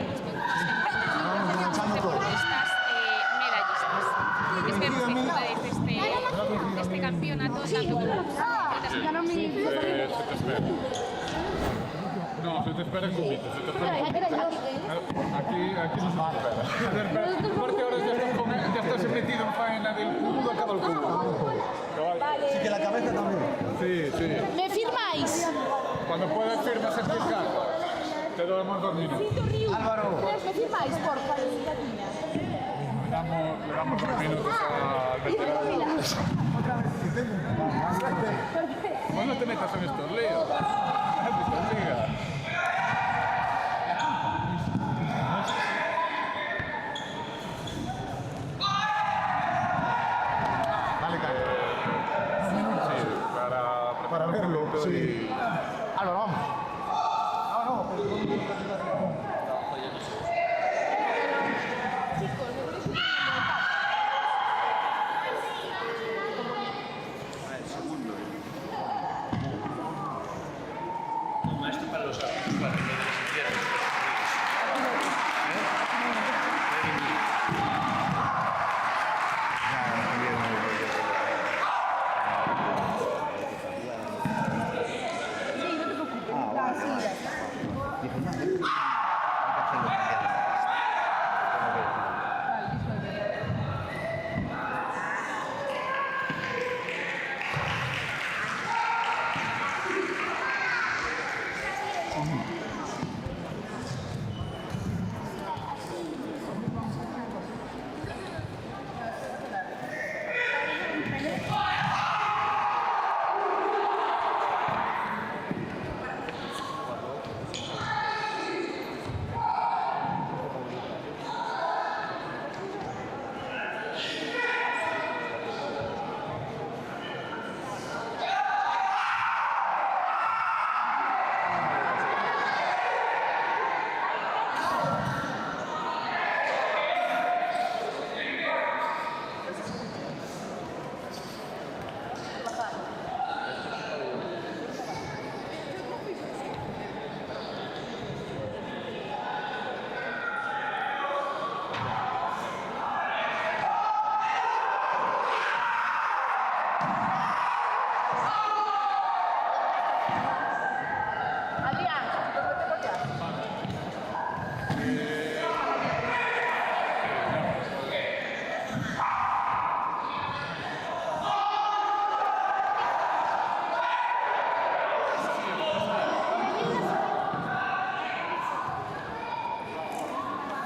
Estas medallistas. Esperemos que disfrutéis de este campeonato tanto como Se te espera. No, se te espera en cubitos, se te espera en cubitos. Aquí no se te espera. Porque ahora ya estás metido en faena del cubo, acaba el cubo. Sí, que la cabeza también. Sí, sí. ¿Me firmáis? Cuando puedas firmas en fiscal, te damos 2 minutos. Álvaro. ¿Me firmáis, por favor? Le damos 2 minutos al veterano. Vos no te metas en estos líos. Liga. Dale, Carlos. Sí, Para verlo, sí. Álvaro, vamos. Esto para los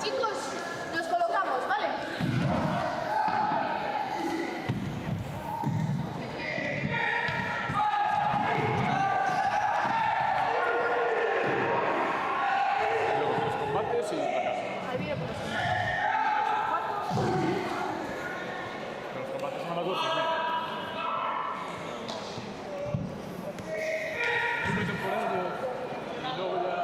Chicos, nos colocamos, ¿vale? Y luego 3 combates y fracaso. Ahí viene por los Pero los combates son a las 12:30. Una temporada y luego ya...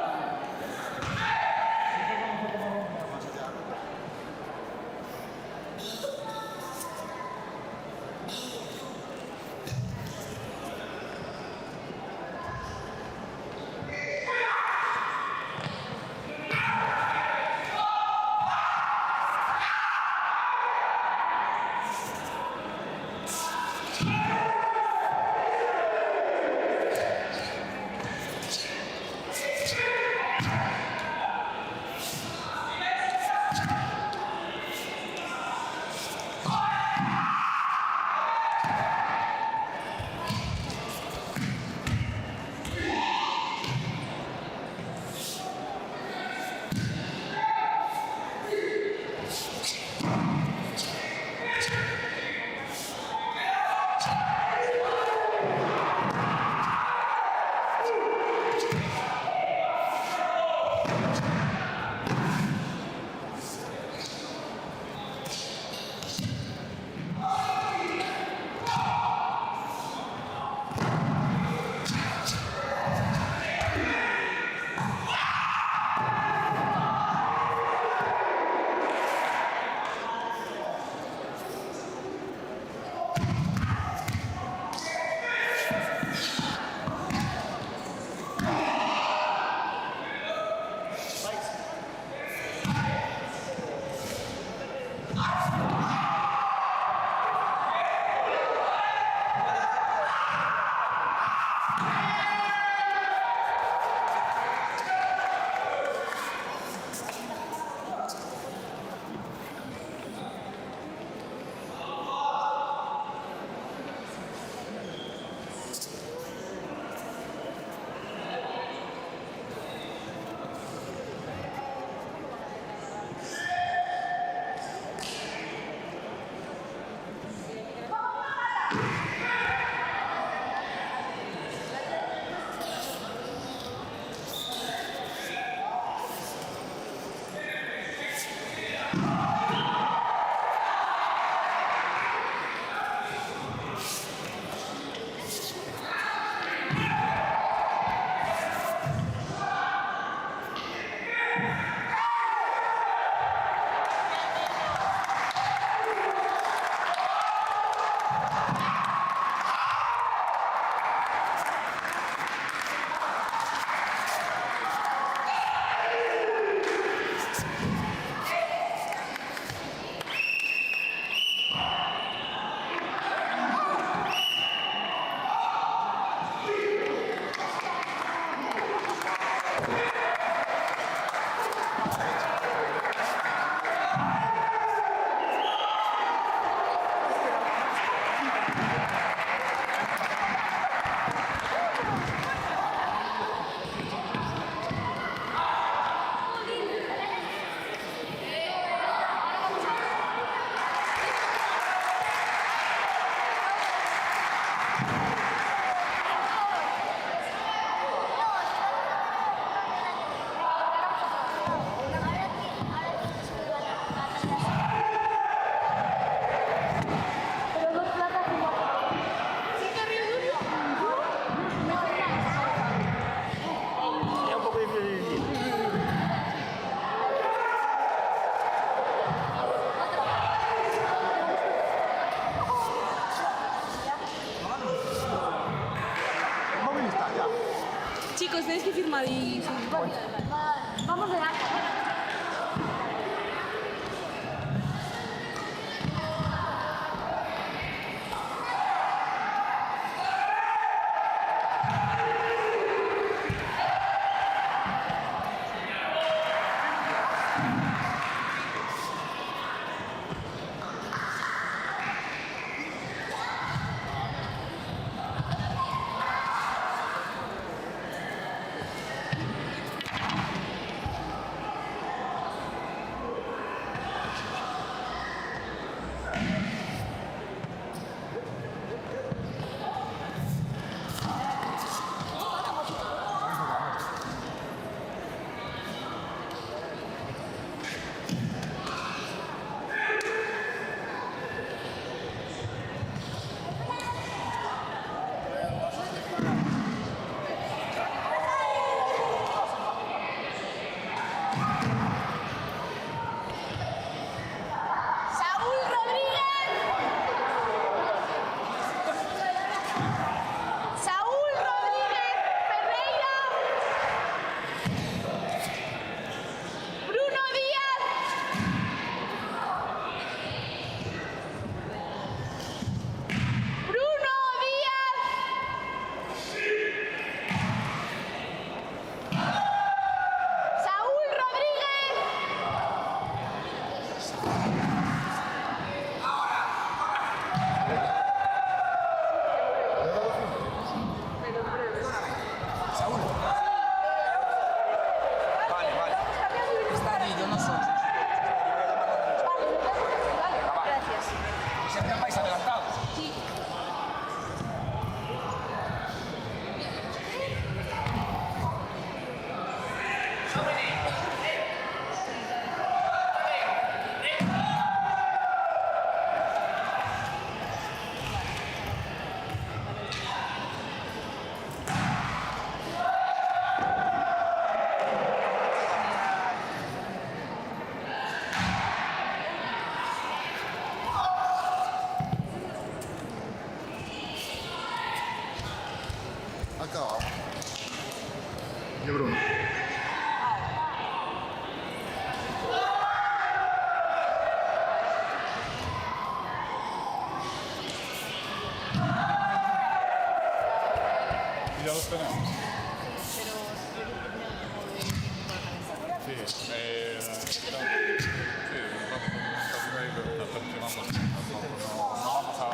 Chicos, tenéis que firmar y... Vamos de acá. Acabado. De Bruno. Ya los tenemos. Sí, no vamos a...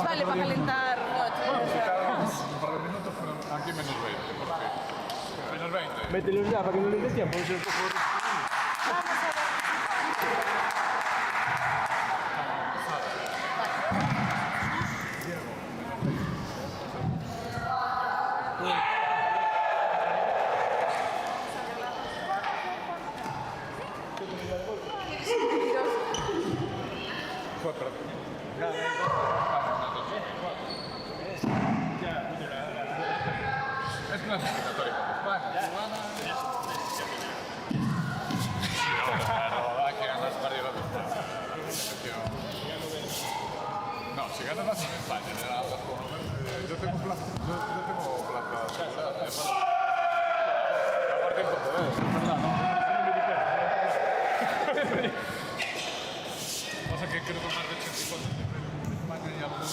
Vale, para calentar. Un par de minutos, pero aquí menos 20. ¿Por qué? Menos 20. Mételos ya para que no les dé tiempo. No se los cojo. Es clasificatorio para España. Pero hay que ganar partidos de España. No, si ganas vas en España, le das las yo tengo plaza. Yo tengo plaza. Aparte en portugués, es verdad, ¿no? Pasa que creo que más de 84 en España y algunos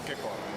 que corren.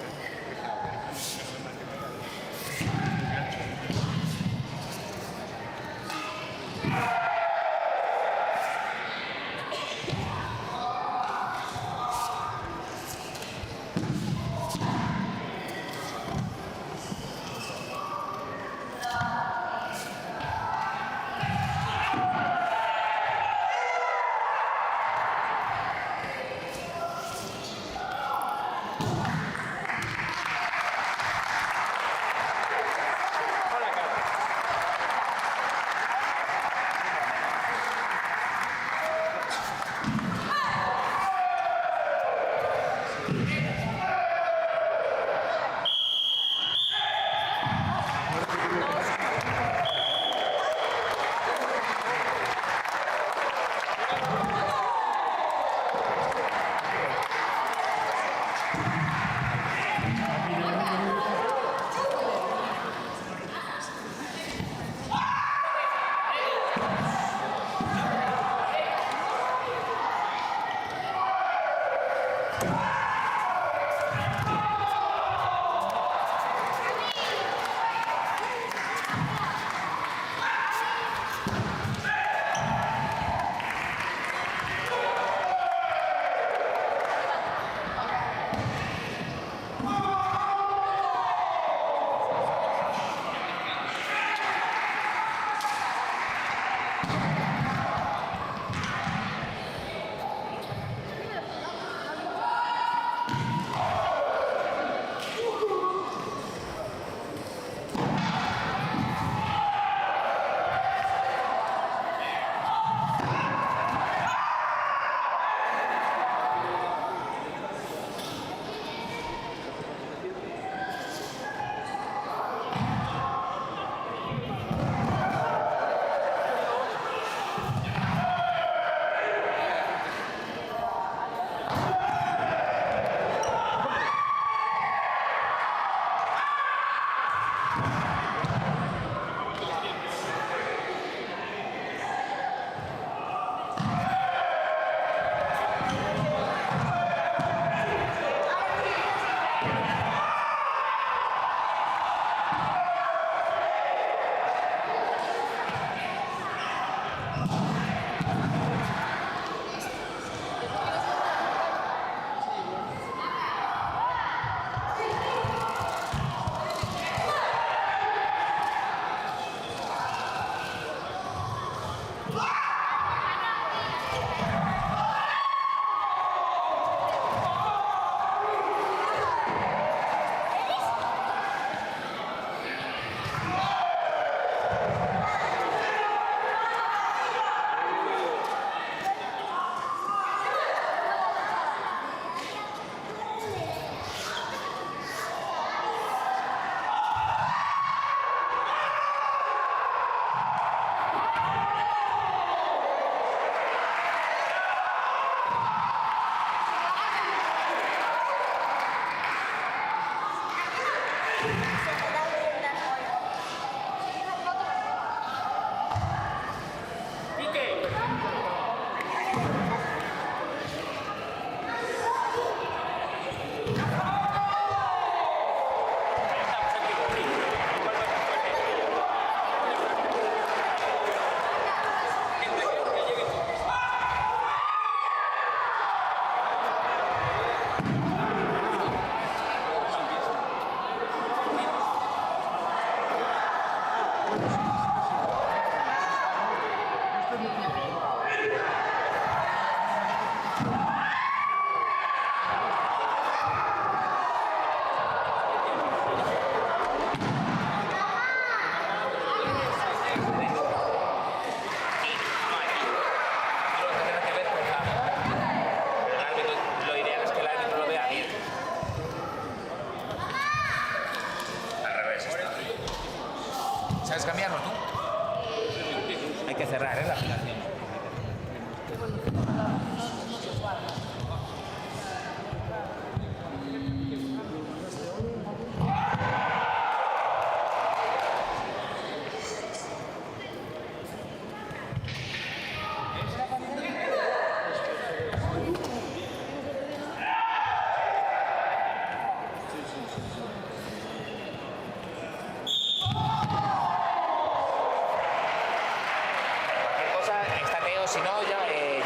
Si no, ya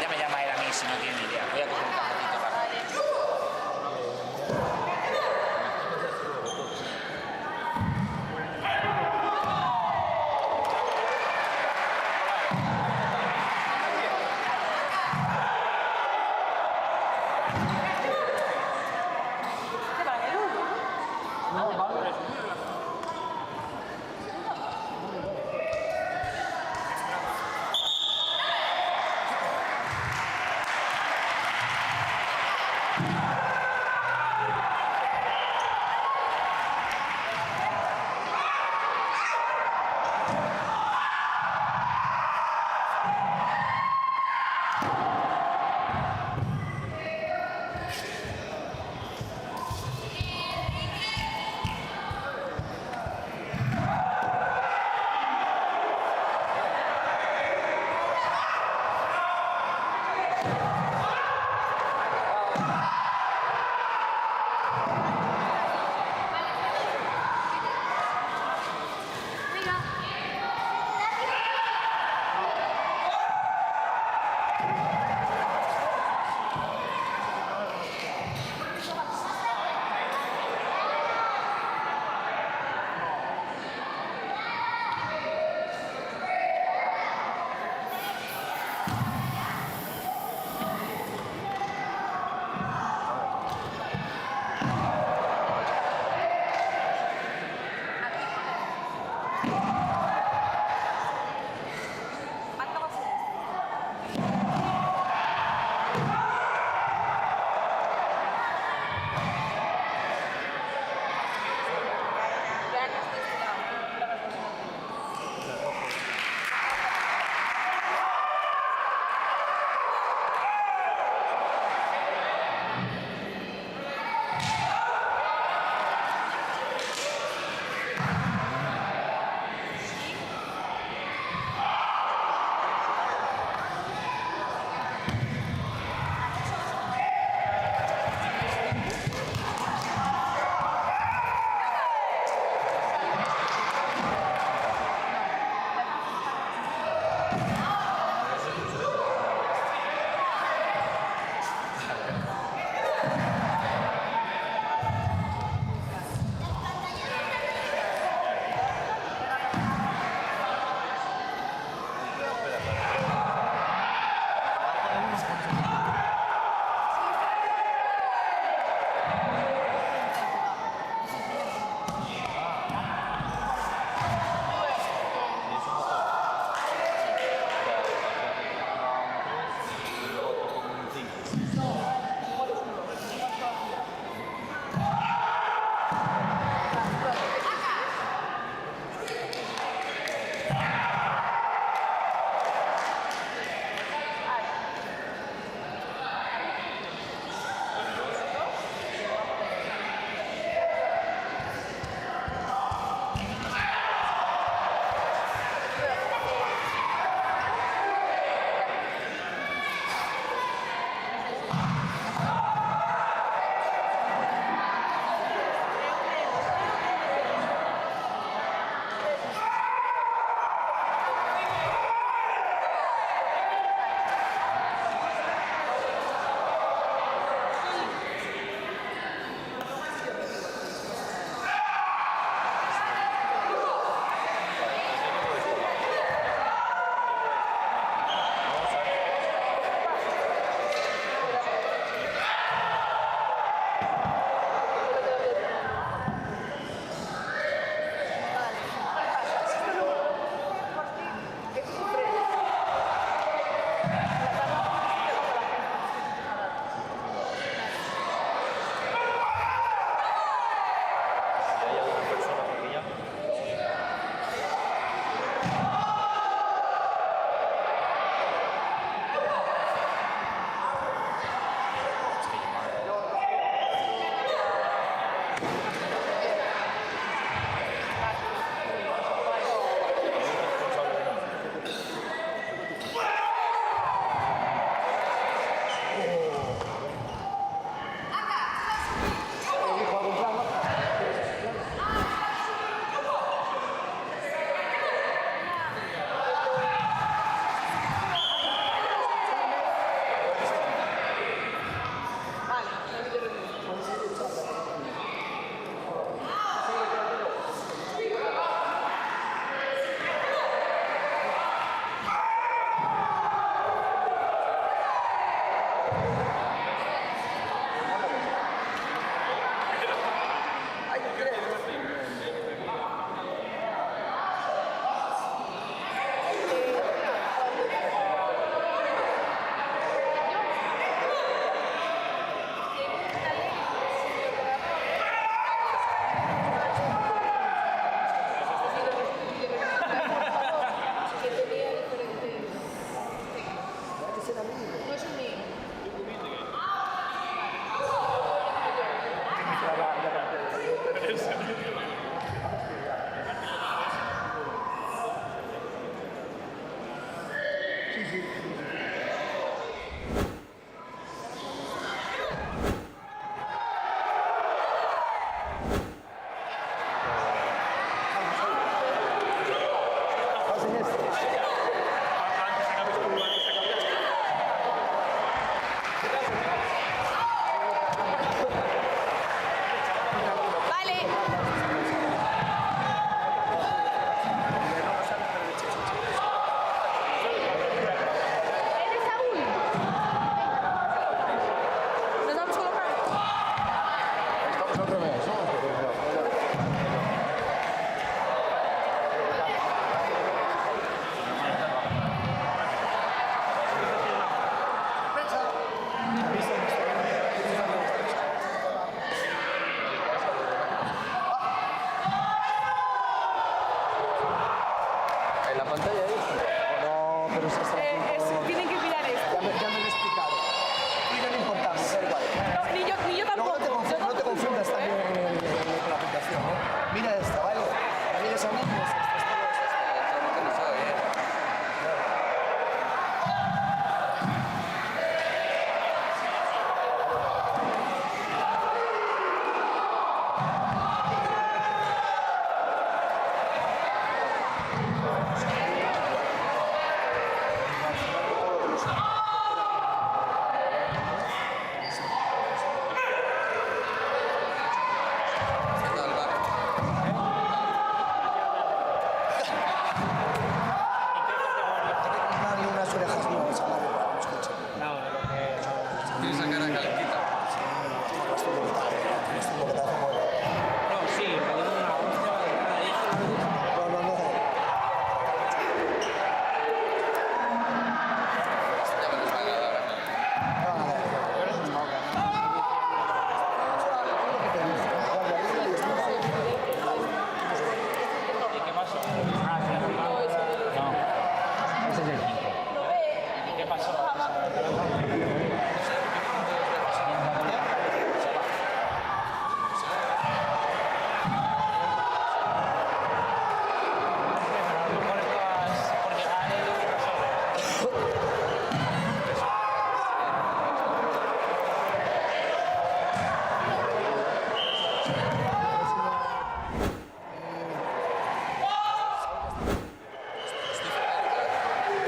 me llama él a mí si no tiene ni idea. Voy a coger un cafecito rápido.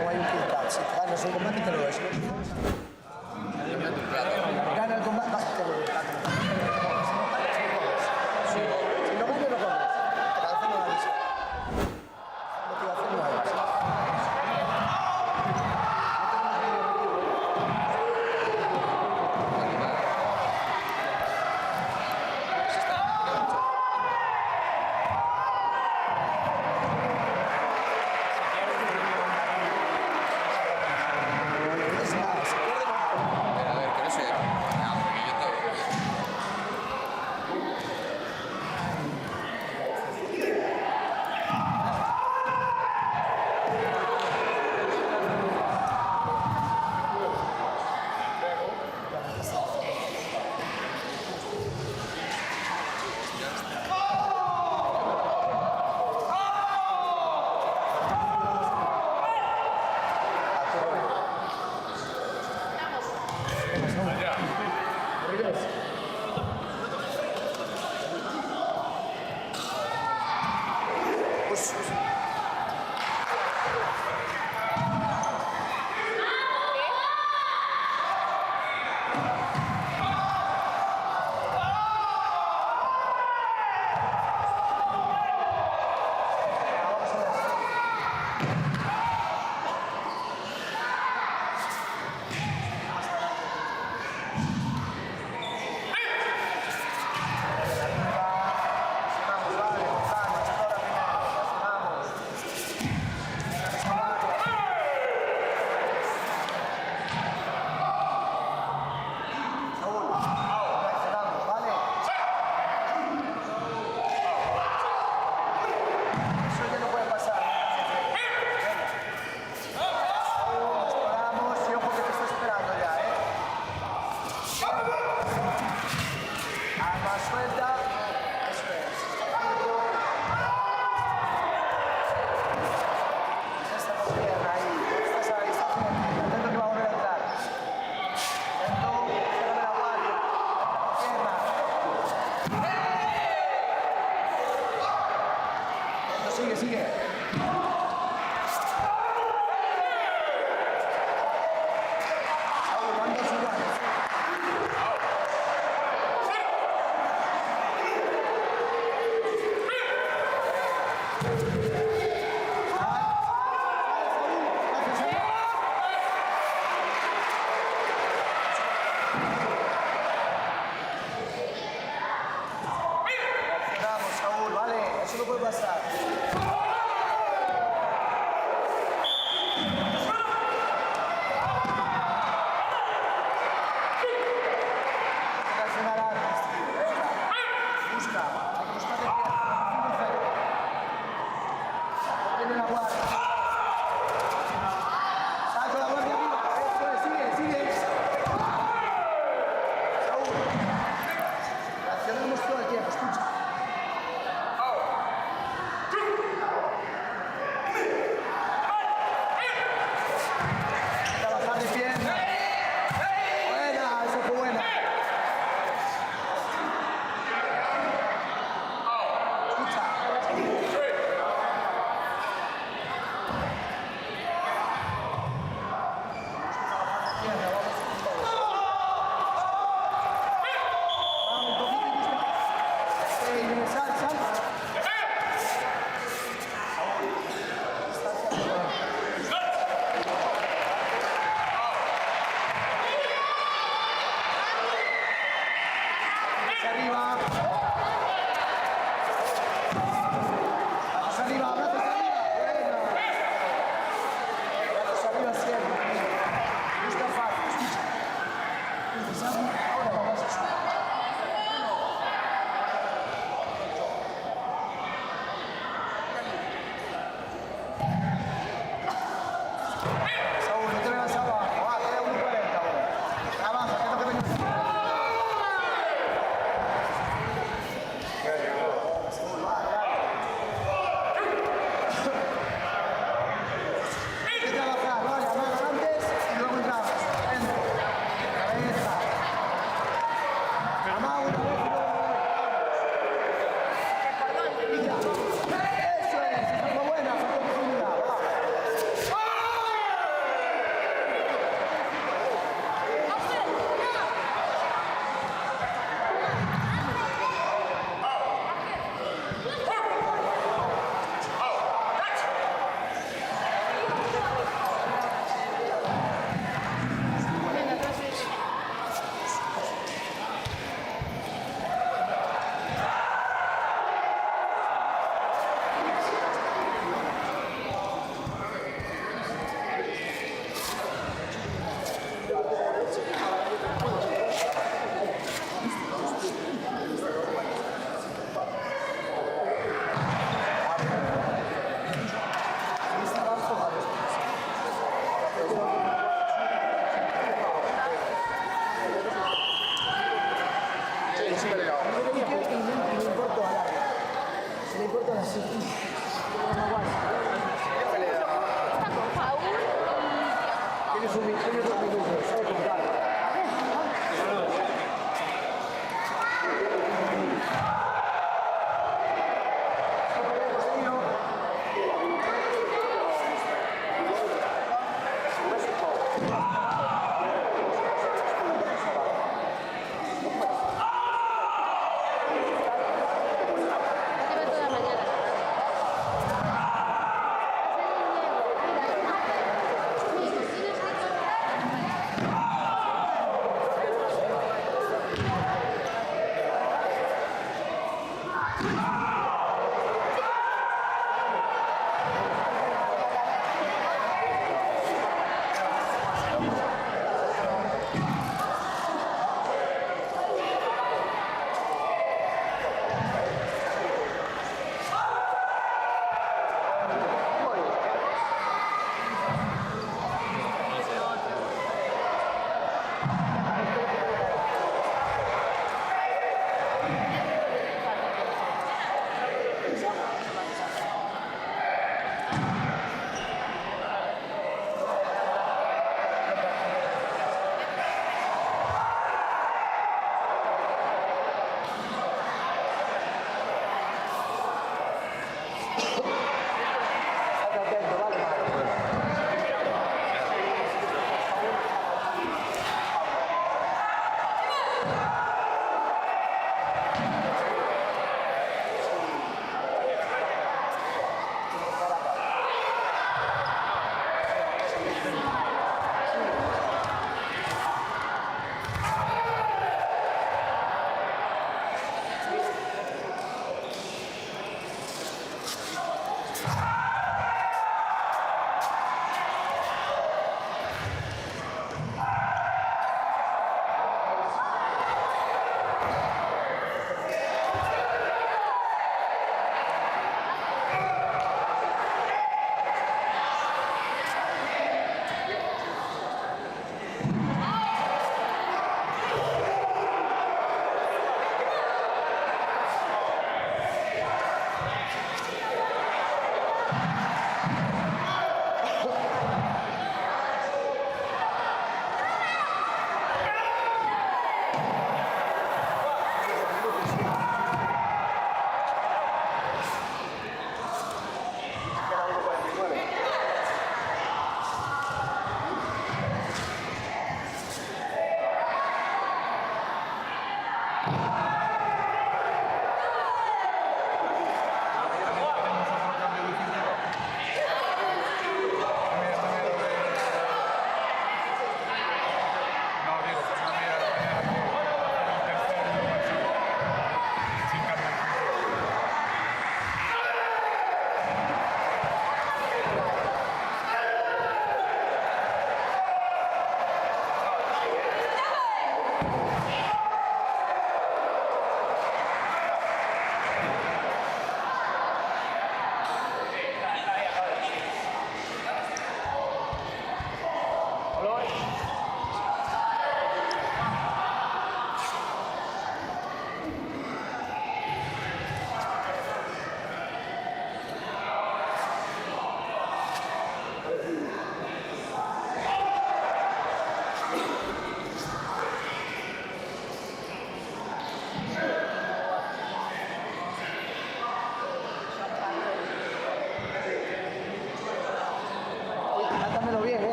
O hay un combate, si ganas un combate te lo ves. Gana el combate, vas a te lo ves. Si no gana, no comes. Te cansa, no la avisa. Motivación no la avisa. Es nada, se pierde. A ver, que no sé. No, porque yo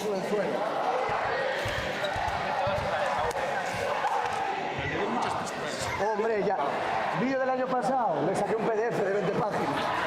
sube el suelo. Hombre, ya. Vídeo del año pasado, le saqué un PDF de 20 páginas.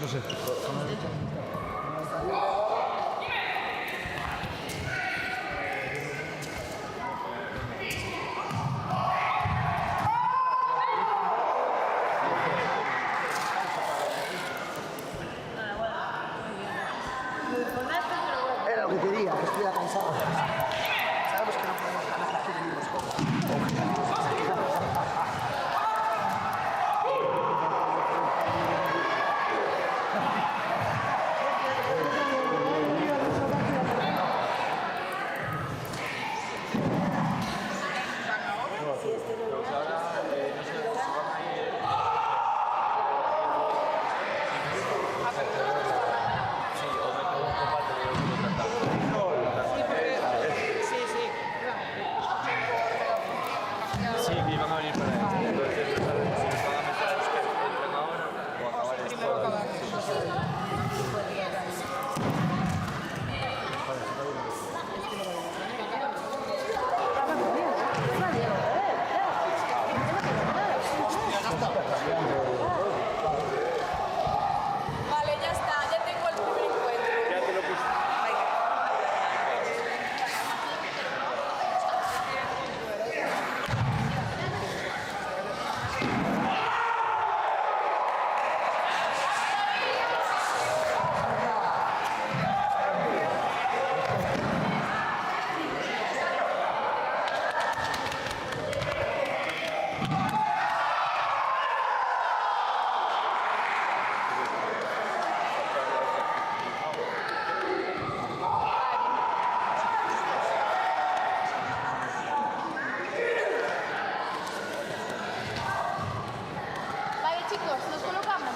José. Era lo que quería, que estuviera cansado. Sabemos que no podemos ganar aquí en los juegos. Sí, que iban a venir para esto. Entonces, si nos van a meter a los que entran ahora o acabar esto. Vale, ya está, ya tengo el primer encuentro. Ya te lo puse. Vale, chicos, nos colocamos.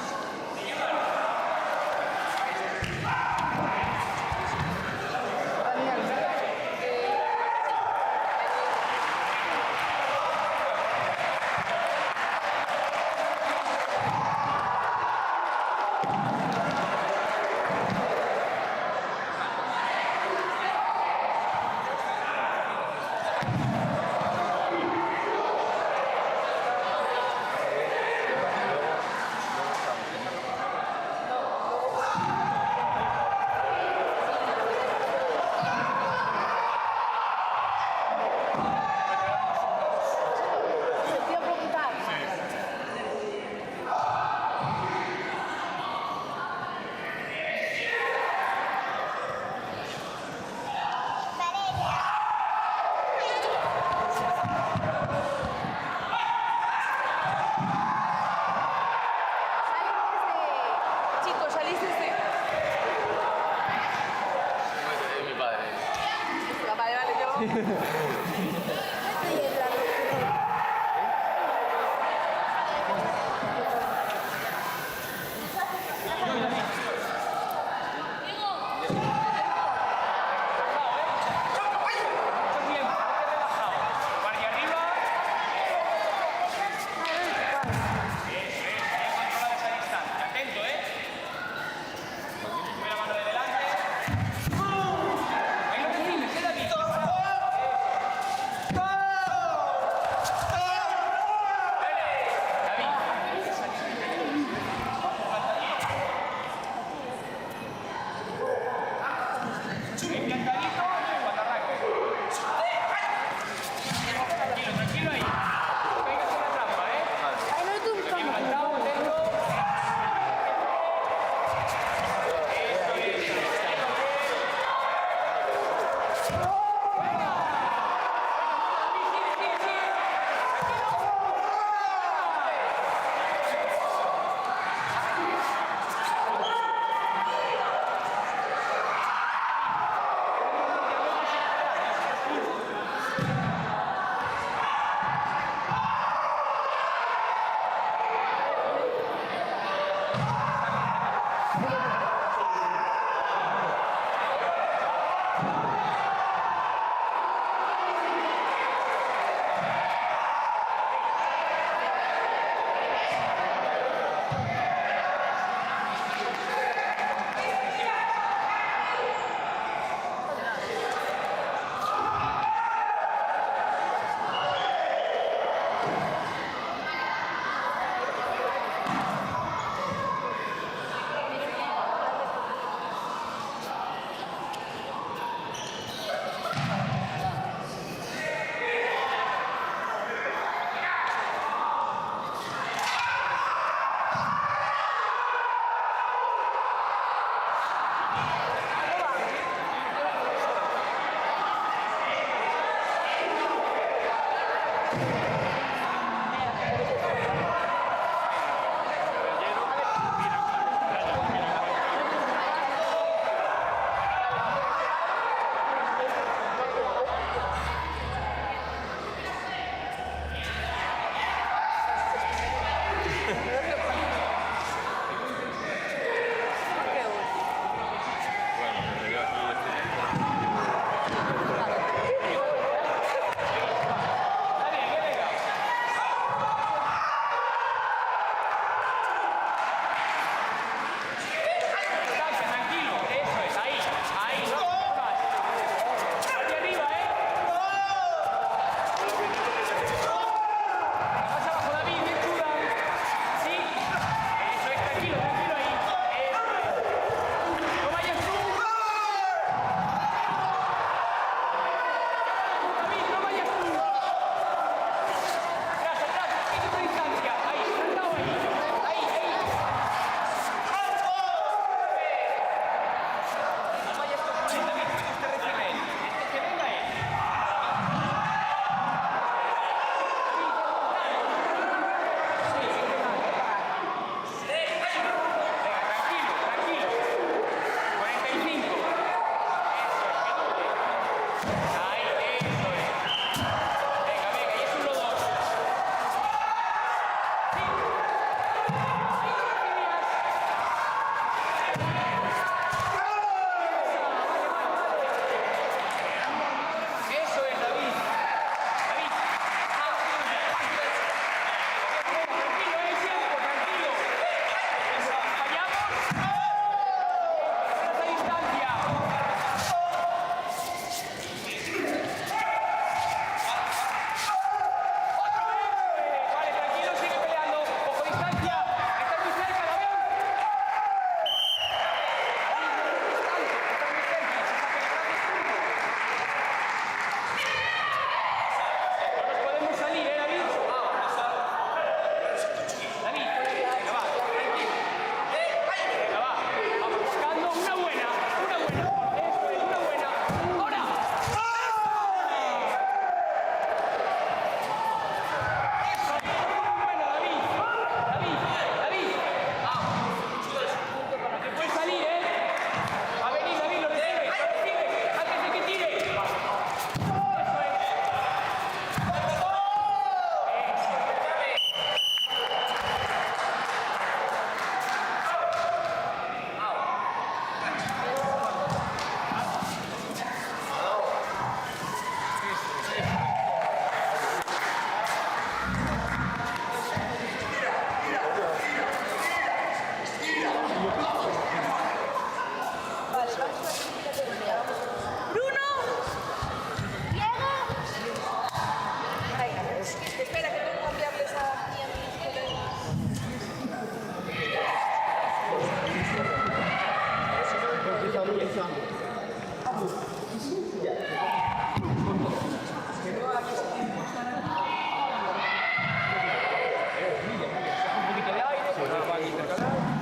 Te iba a preguntar. Chicos, salís desde... Mi padre. Vale, vale, yo... Guardia arriba. Controla esa distancia. Atento, Sube la mano de delante. Ahí lo que tienes, David.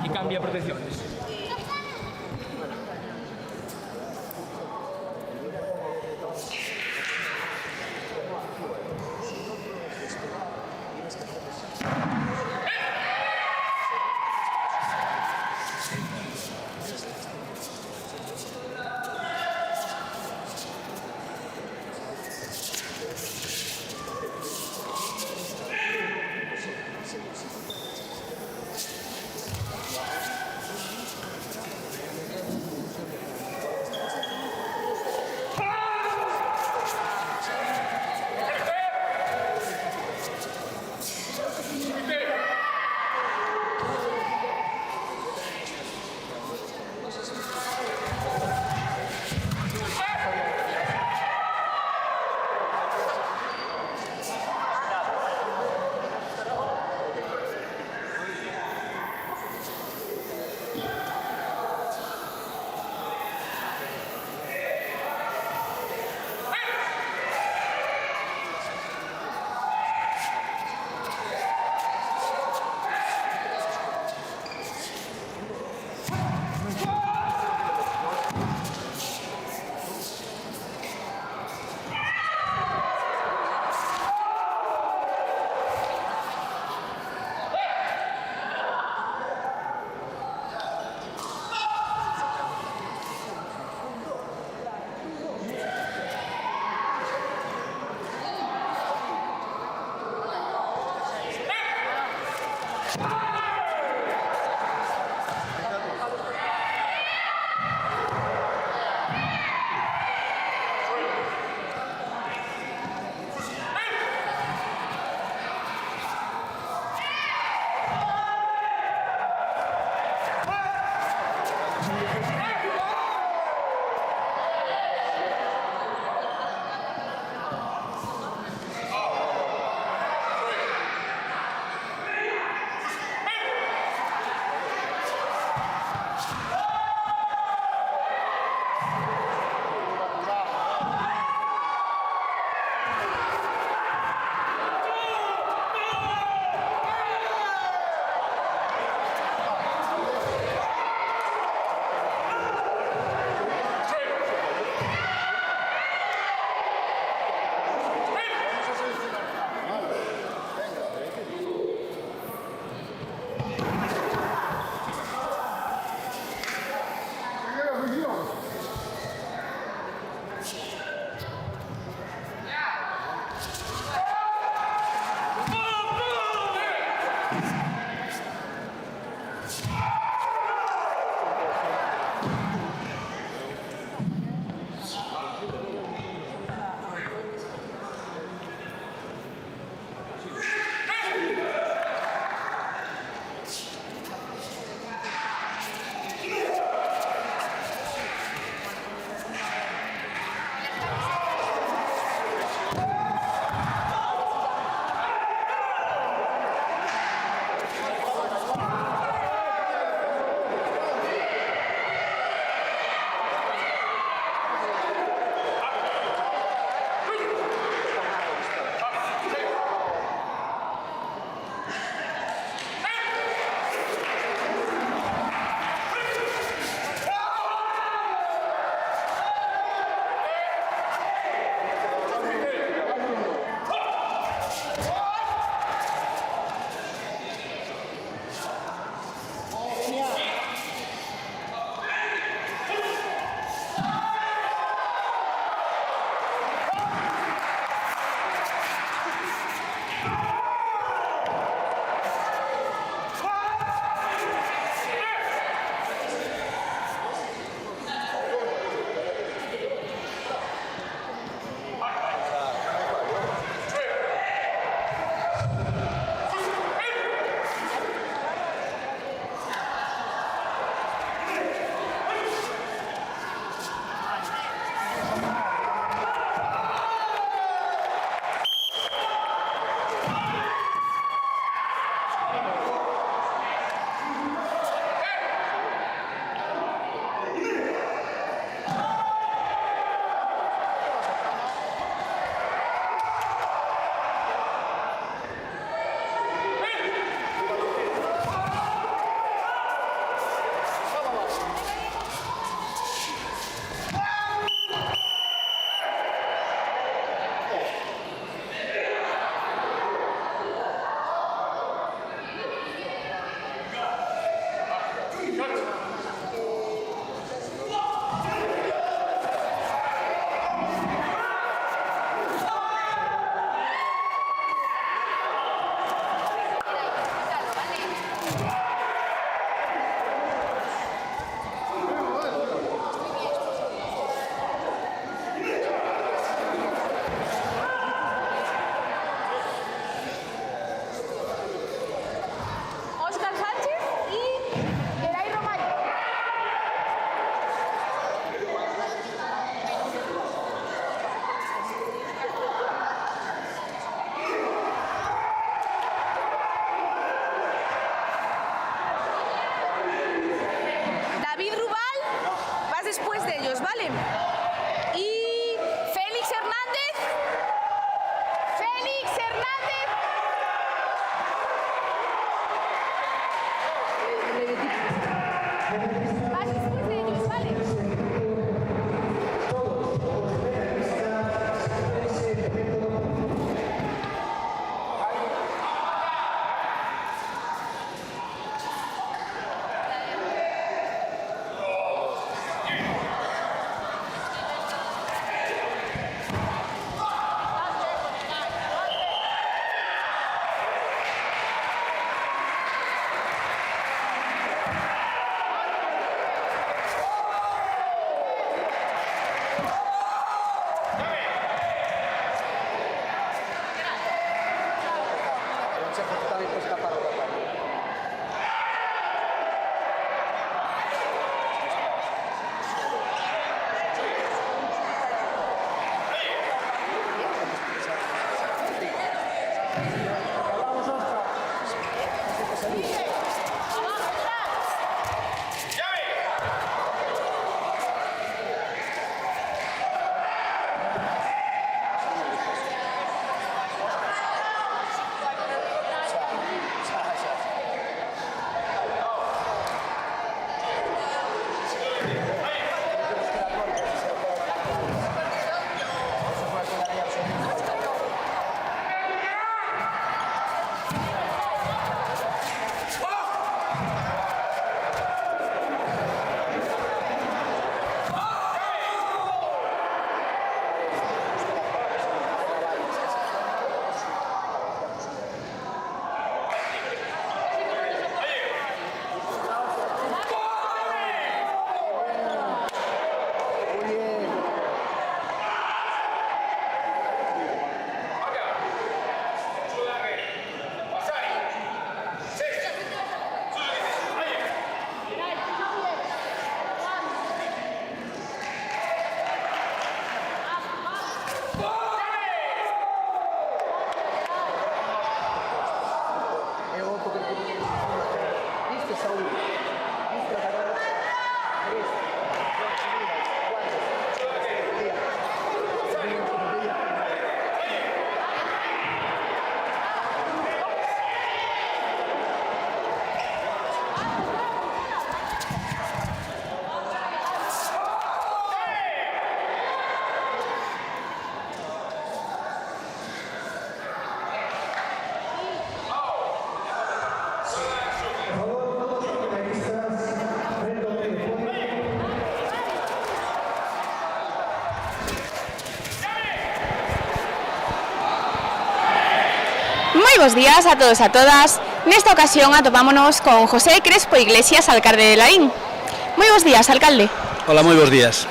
Y cambia protecciones. se tamén por escapar o capaz. Moi bons días a todos e a todas. Nesta ocasión atopámonos con José Crespo Iglesias, alcalde de Lalín. Moi bons días, alcalde. Hola, moi bons días.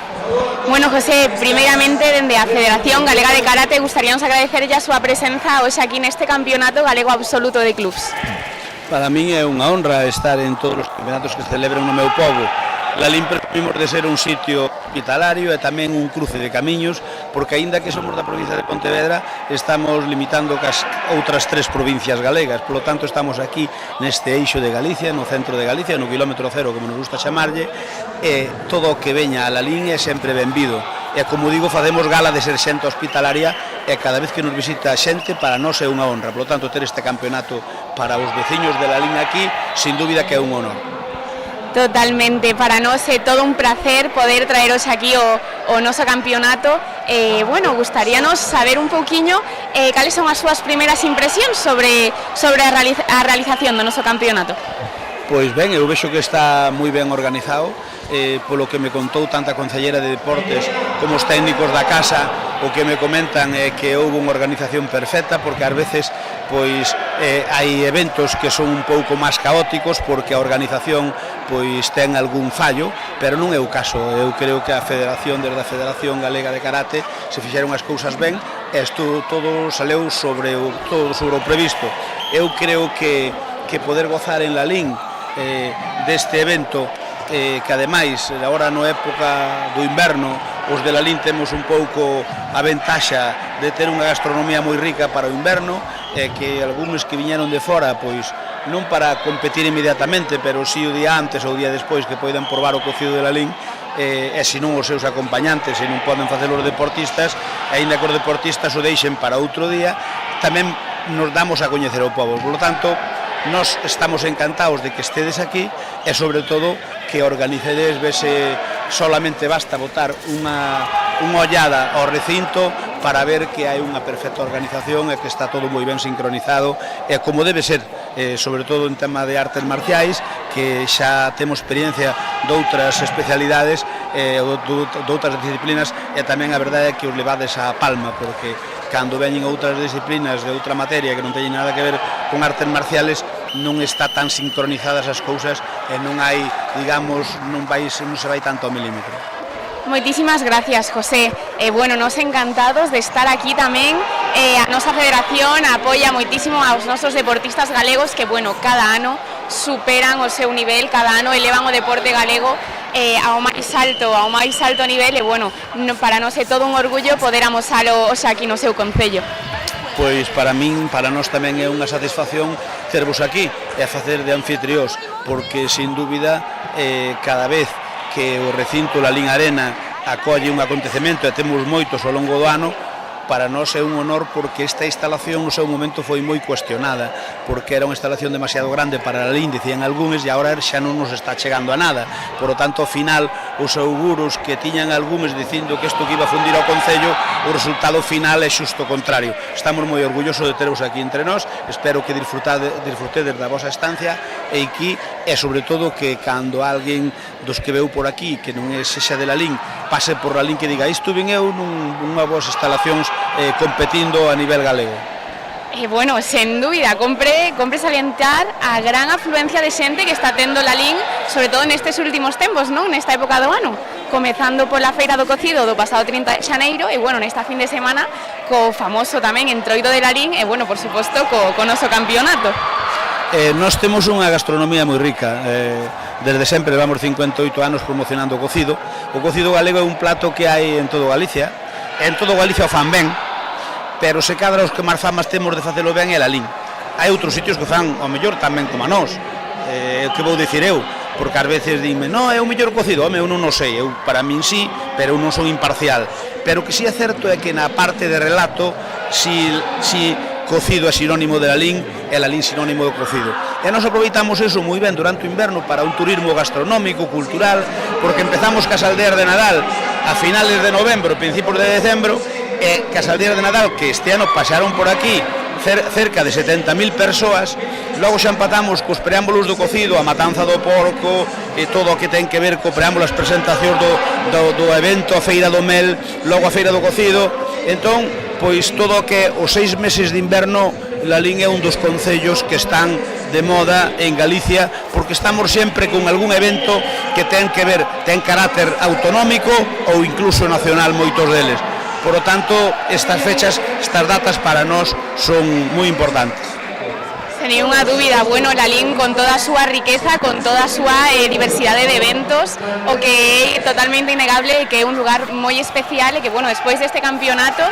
Bueno, José, primeiramente, dende a Federación Galega de Karate, gustaríamos agradecerlle a súa presenza hoxe aquí neste campeonato galego absoluto de clubs. Para min é unha honra estar en todos os campeonatos que se celebran no meu pobo. Lalín presumimos de ser un sitio hospitalario e tamén un cruce de camiños, porque aínda que somos da provincia de Pontevedra, estamos limitando cas outras 3 provincias galegas. Por lo tanto, estamos aquí neste eixo de Galicia, no centro de Galicia, no quilómetro cero, como nos gusta chamarlle, e todo o que veña a Lalín é sempre benvido. E, como digo, facemos gala de ser xente hospitalaria e cada vez que nos visita xente, para nós é unha honra. Por lo tanto, ter este campeonato para os veciños de Lalín aquí, sin dúbida que é un honor. Totalmente, para nós é todo un placer poder traeros aquí o noso campeonato. Bueno, gustaríanos saber un pouquiño cales son as súas primeiras impresións sobre a realización do noso campeonato. Pois ben, eu vexo que está moi ben organizado, polo que me contou tanta concellera de deportes como os técnicos da casa, o que me comentan é que houve unha organización perfecta, porque ás veces pois hai eventos que son un pouco máis caóticos porque a organización pois ten algún fallo, pero non é o caso. Eu creo que a Federación, desde a Federación Galega de Karate, se fixeron as cousas ben e isto todo saleu sobre o previsto. Eu creo que poder gozar en Lalín deste evento, que ademais, agora na época do inverno, os de Lalín temos un pouco a ventaxa de ter unha gastronomía moi rica para o inverno, e que algúns que viñeron de fora, pois non para competir inmediatamente, pero si o día antes ou o día despois que poidan probar o cocido de Lalín, e se non os seus acompañantes, se non poden facer os deportistas, e aínda que os deportistas o deixen para outro día, tamén nos damos a coñecer ao pobo. Por lo tanto, nós estamos encantados de que estedes aquí e, sobre todo, que organicedes, vese, solamente basta botar unha ollada ao recinto para ver que hai unha perfecta organización e que está todo moi ben sincronizado e como debe ser, sobre todo en tema de artes marciais, que xa temos experiencia de outras especialidades, de outras disciplinas, e tamén a verdade é que os levades a palma, porque cando veñen outras disciplinas de outra materia que non teñen nada que ver con artes marciales, non está tan sincronizadas as cousas e non hai, digamos, non se vai tanto ao milímetro. Moitísimas gracias, José. Bueno, nos encantados de estar aquí tamén. A nosa federación apoia moitísimo aos nosos deportistas galegos que, bueno, cada ano superan o seu nivel, cada ano elevan o deporte galego ao máis alto nivel e, bueno, para nós é todo un orgullo poder amosalo hoxe aquí no seu concello. Pois para min, para nós tamén é unha satisfacción tervos aquí e a facer de anfitriós, porque sin dúbida cada vez que o recinto Lalín Arena acolle un acontecemento e temos moitos ao longo do ano, para nós é un honor porque esta instalación no seu momento foi moi cuestionada, porque era unha instalación demasiado grande para Lalín, dicían algúns, e agora xa non nos está chegando a nada. Por lo tanto, ao final, os auguros que tiñan algúns dicindo que isto que iba a fundir ao Concello, o resultado final é xusto o contrario. Estamos moi orgullosos de teros aquí entre nós, espero que disfrutedes da vosa estancia e aquí, e sobre todo que cando alguén dos que veu por aquí, que non é sexa de Lalín, pase por Lalín, que diga, isto vin eu nunha vos instalacións competindo a nivel galego. Bueno, sen dúbida, compre salientar a gran afluencia de xente que está tendo Lalín, sobre todo nestes últimos tempos, non? Nesta época do ano, comezando pola Feira do Cocido do pasado 30 de xaneiro e, bueno, nesta fin de semana co famoso tamén Entroido de Lalín e, bueno, por suposto, co noso campeonato. Nós temos unha gastronomía moi rica, desde sempre levamos 58 anos promocionando o cocido. O cocido galego é un plato que hai en todo Galicia, en todo Galicia o fan ben, pero se cadra os que máis famas temos de facelo ben é Lalín. Hai outros sitios que fan ao mellor tamén como a nós, que vou dicir eu, porque ás veces dime, non, é o mellor cocido, home, eu non o sei, eu para min sí, pero eu non son imparcial. Pero o que sí é certo é que na parte de relato, si cocido é sinónimo de Lalín, e Lalín sinónimo do cocido. E nós aproveitamos eso moi ben durante o inverno para un turismo gastronómico, cultural, porque empezamos cas aldeas de Nadal a finales de novembro, principios de decembro, e cas aldeas de Nadal que este ano pasaron por aquí cerca de 70.000 persoas, logo xa empatamos cos preámbulos do cocido, a matanza do porco e todo o que ten que ver co preámbulo, as presentacións do evento, a feira do mel, logo a feira do cocido. Entón, pois todo o que os 6 meses de inverno, Lalín é un dos concellos que están de moda en Galicia, porque estamos sempre con algún evento que ten que ver, ten carácter autonómico ou incluso nacional moitos deles. Por lo tanto, estas fechas, estas datas para nós son moi importantes. Sen ninguna dúbida, bueno, Lalín con toda a súa riqueza, con toda a súa diversidade de eventos, o que é totalmente innegable e que é un lugar moi especial e que, bueno, despois deste campeonato,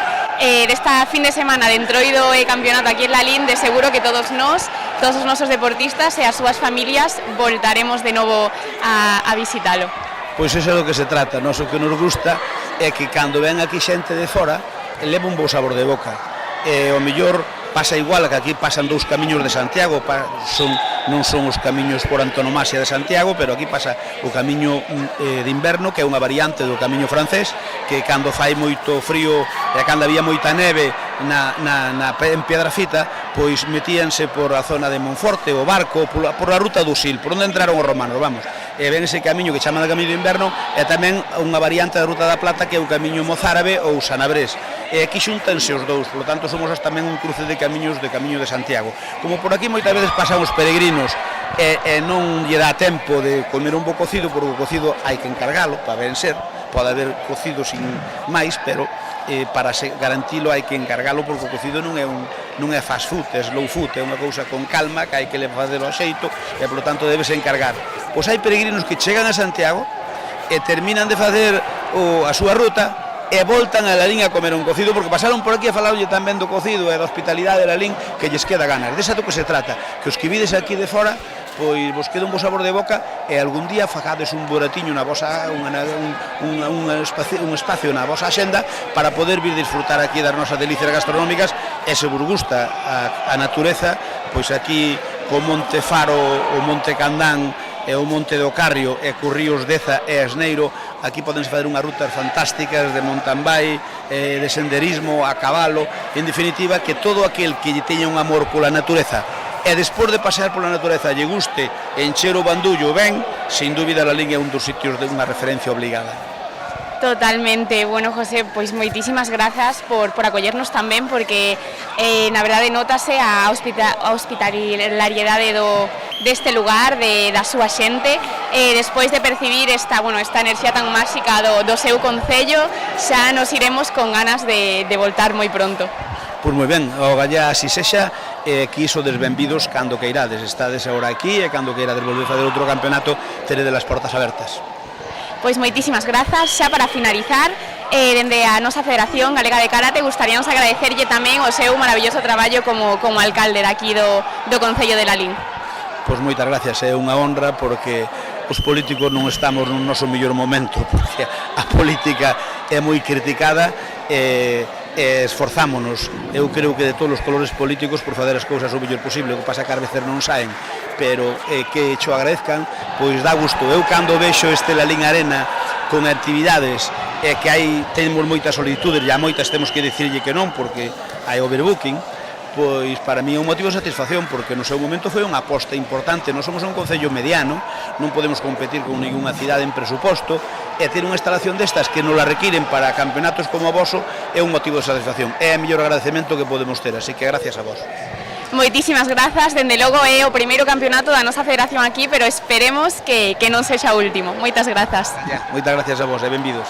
desta fin de semana de Entroido e campeonato aquí en Lalín, de seguro que todos os nosos deportistas e as súas familias voltaremos de novo a visitalo. Pois iso é do que se trata, nós o que nos gusta é que cando ven aquí xente de fora, leva un bo sabor de boca, e o mellor pasa igual que aquí pasan dous camiños de Santiago, non son os camiños por antonomasia de Santiago, pero aquí pasa o camiño de inverno, que é unha variante do camiño francés, que cando fai moito frío e cando había moita neve en Piedrafita, pois metíanse por a zona de Monforte, o barco, por a ruta do Sil, por onde entraron os romanos, vamos. E ven ese camiño que chaman de camiño de inverno, e tamén unha variante da Ruta da Plata, que é o camiño mozárabe ou sanabrés. E aquí xuntanse os dous, por lo tanto somos tamén un cruce de camiños de Camiño de Santiago. Como por aquí moitas veces pasan os peregrinos e non lle dá tempo de comer un bo cocido, porque o cocido hai que encargalo para ben ser, pode haber cocido sin máis, pero para garantilo hai que encargalo, porque o cocido non é fast food, é slow food, é unha cousa con calma que hai que facelo a xeito e por lo tanto debes encargar. Pois hai peregrinos que chegan a Santiago e terminan de facer a súa ruta e voltan a Lalín a comer un cocido, porque pasaron por aquí a falarlle tamén do cocido e da hospitalidade de Lalín, que lles queda ganas. Desa do que se trata, que os que vides aquí de fora, pois vos queda un bo sabor de boca e algún día facades un boratiño na vosa un espacio na vosa axenda para poder vir disfrutar aquí das nosas delicias gastronómicas. E se vos gusta a natureza, pois aquí co Monte Faro, o Monte Candán e o Monte do Carrio e co Ríos Deza e Asneiro, aquí podense fazer unhas rutas fantásticas de mountain bike, de senderismo a cabalo, en definitiva que todo aquel que lle teña un amor pola natureza e despois de pasear pola natureza lle guste encher o bandullo ben, sin dúbida Lalín é un dos sitios de unha referencia obligada. Totalmente. Bueno, José, pois moitísimas grazas por acollernos tamén, porque na verdade notase a hospitalariedade deste lugar, da súa xente, despois de percibir esta enerxía tan máxica do seu concello, xa nos iremos con ganas de voltar moi pronto. Pois moi ben, o gallá así sexa, que iso desbenvidos cando que irades, estades agora aquí e cando que irades volver a fazer outro campeonato, teredes as portas abertas. Pois moitísimas grazas. Xa para finalizar, dende a nosa Federación Galega de Karate gustaríamos agradecerlle tamén o seu maravilloso traballo como alcalde daqui do Concello de Lalín. Pois moitas gracias, é unha honra porque os políticos non estamos no noso mellor momento, porque a política é moi criticada e esforzámonos, eu creo que de todos os colores políticos por fazer as cousas o mellor posible, o que pasa que ás veces non saen, pero que cho agradezcan, pois dá gusto. Eu cando vexo este Lalín Arena con actividades que temos moitas solicitudes, e a moitas temos que dicirlle que non, porque hai overbooking, pois para mí é un motivo de satisfacción, porque no seu momento foi unha aposta importante. Nós somos un concello mediano, non podemos competir con ninguna cidade en presuposto, e ter unha instalación destas que nos la requiren para campeonatos como o voso é un motivo de satisfacción. É o mellor agradecemento que podemos ter, así que gracias a vos. Moitísimas grazas, dende logo é o primeiro campeonato da nosa federación aquí, pero esperemos que non sexa o último. Moitas grazas. Moitas gracias a vos e benvidos.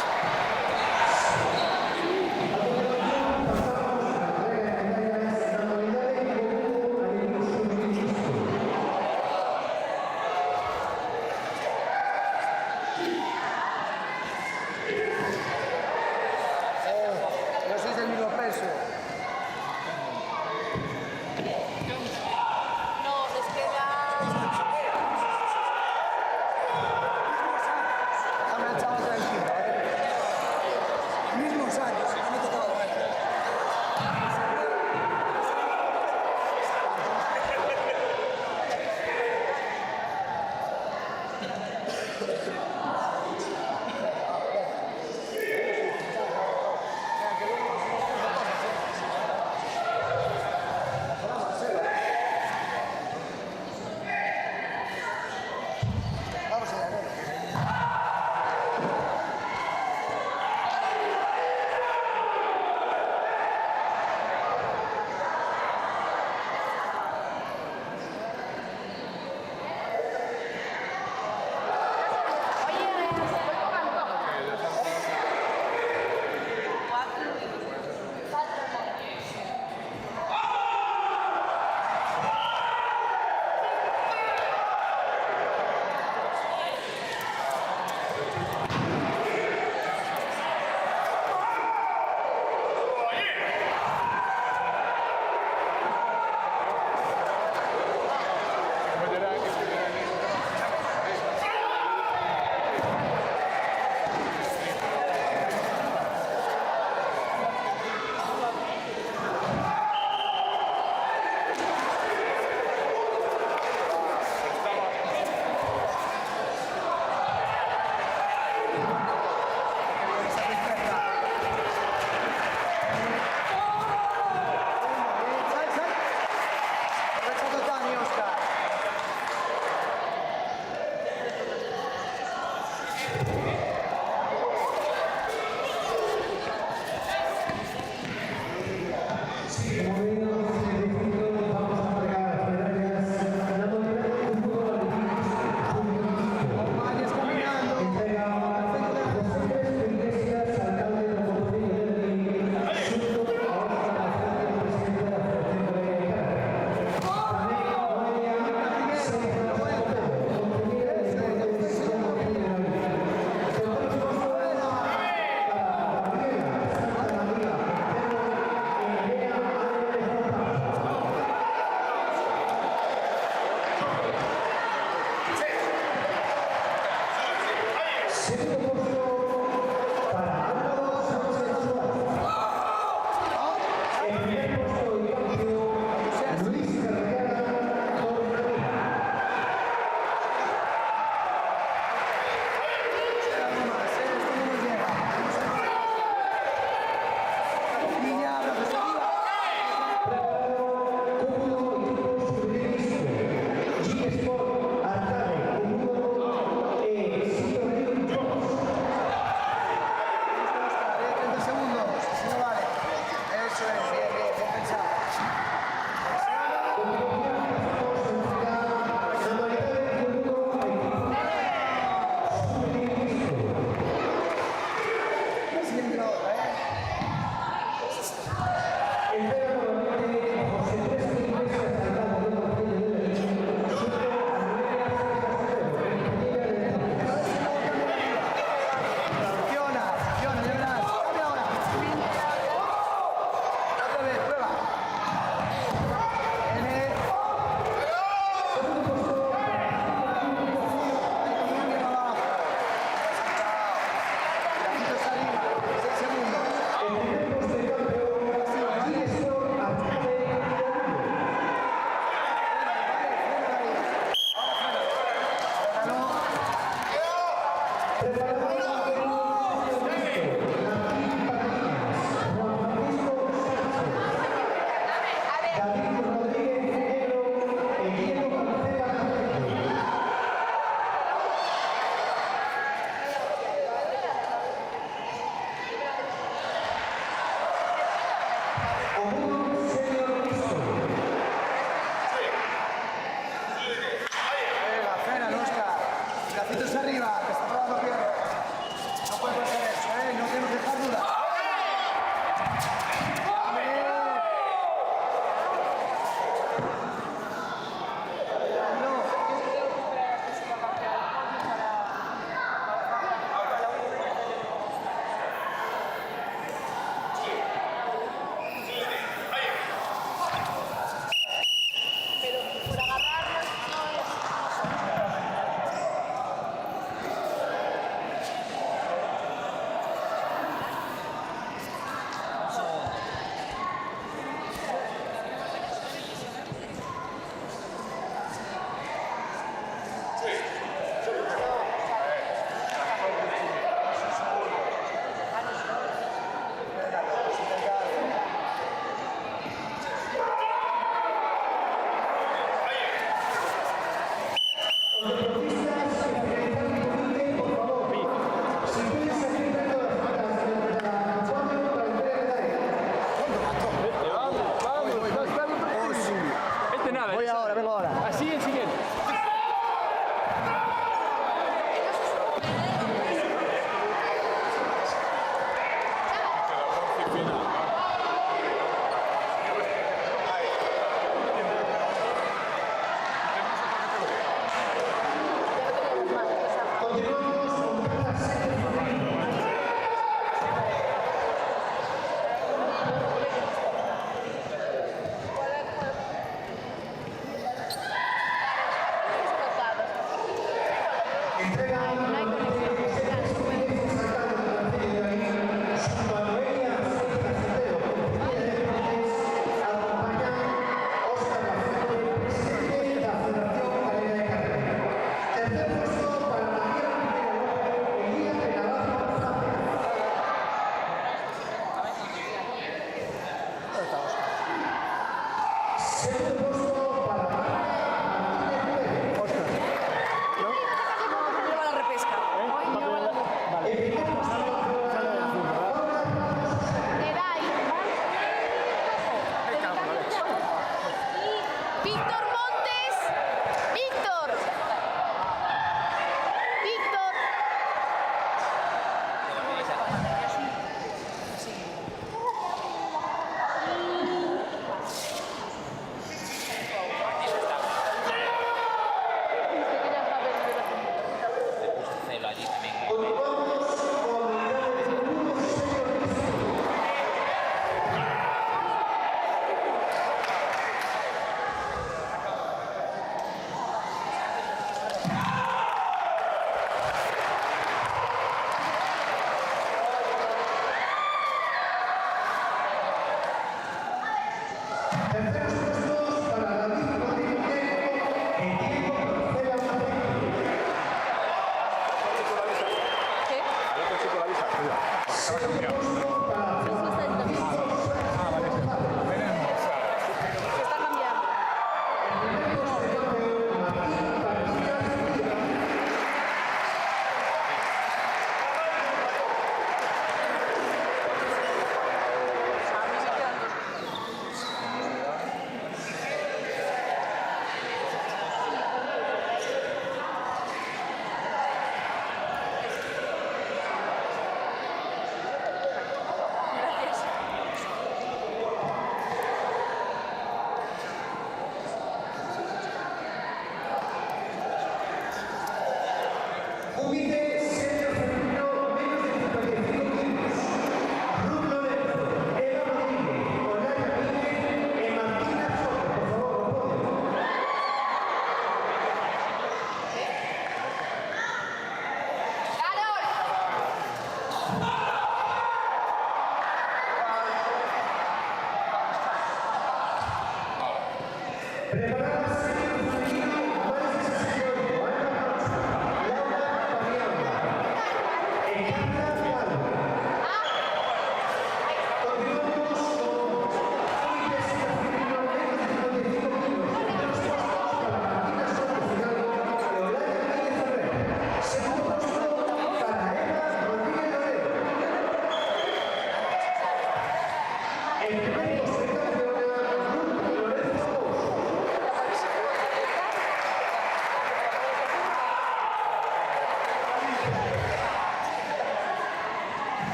vengo ahora. Así el siguiente.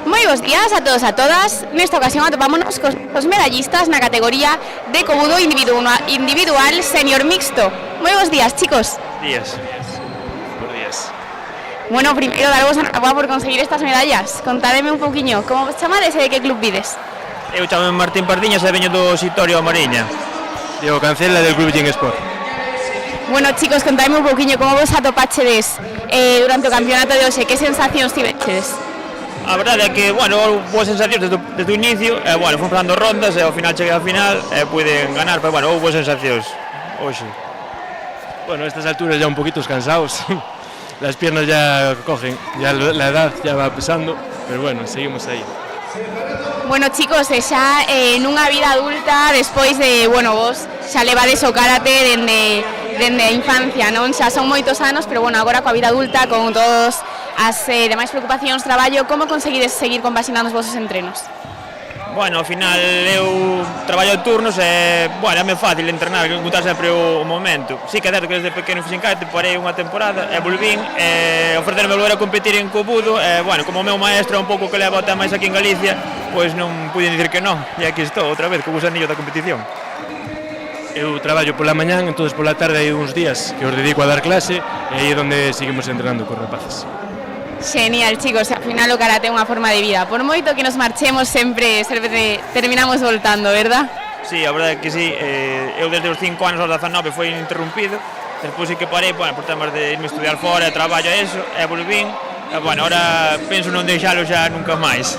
Moi bons días a todos e a todas. Nesta ocasión atopámonos cos medallistas na categoría de cobudo individual senior mixto. Moi bons días, chicos. Días. Buenos días. Bueno, primeiro darvos a enhorabuena por conseguir estas medallas. Contádeme un pouquiño, como vos chamades e de que club vides? Eu chamo Martín Pardiñas e veño do Sitorio Mariña. Diego Cancela del Club Gen Sport. Bueno, chicos, contadme un poquinho como vos atopachedes durante o campeonato de hoxe, que sensacións tivechedes? A verdade é que, bueno, boas sensacións desde o inicio, bueno, fomos pasando rondas e ao final cheguei ao final e puiden ganar, pero bueno, houve boas sensacións hoxe. Bueno, a estas alturas ya un poquito cansados, las piernas ya cogen, ya la edad ya va pesando, pero bueno, seguimos aí. Bueno, chicos, xa nunha vida adulta, despois de, bueno, vos xa levades o karate dende a infancia, non? Xa son moitos anos, pero bueno, agora coa vida adulta, con todas as demais preocupacións, traballo, como conseguides seguir compaxinando os vosos entrenos? Bueno, ao final eu traballo turnos e, bueno, é moi fácil entrenar, encontrar sempre o momento. Sí que é certo que desde pequeno fixen karate, parei unha temporada e volvín, ofrecerme volver a competir en Cobudo, e, bueno, como o meu maestro é un pouco que leva o tema máis aquí en Galicia, pois non puiden dicir que non, e aquí estou outra vez, co gusanillo da competición. Eu traballo pola mañán, entonces pola tarde hai uns días que os dedico a dar clase e aí é onde seguimos entrenando cos rapaces. Genial, chicos, ao final o karate é unha forma de vida. Por moito que nos marchemos, sempre terminamos voltando, verdad? Sí, a verdade é que sí, eu desde os 5 anos aos 19 foi interrumpido, despois sí que parei, bueno, por temas de irme a estudiar fora, traballo e eso, e volvín, e, bueno, ahora penso non deixalo xa nunca máis.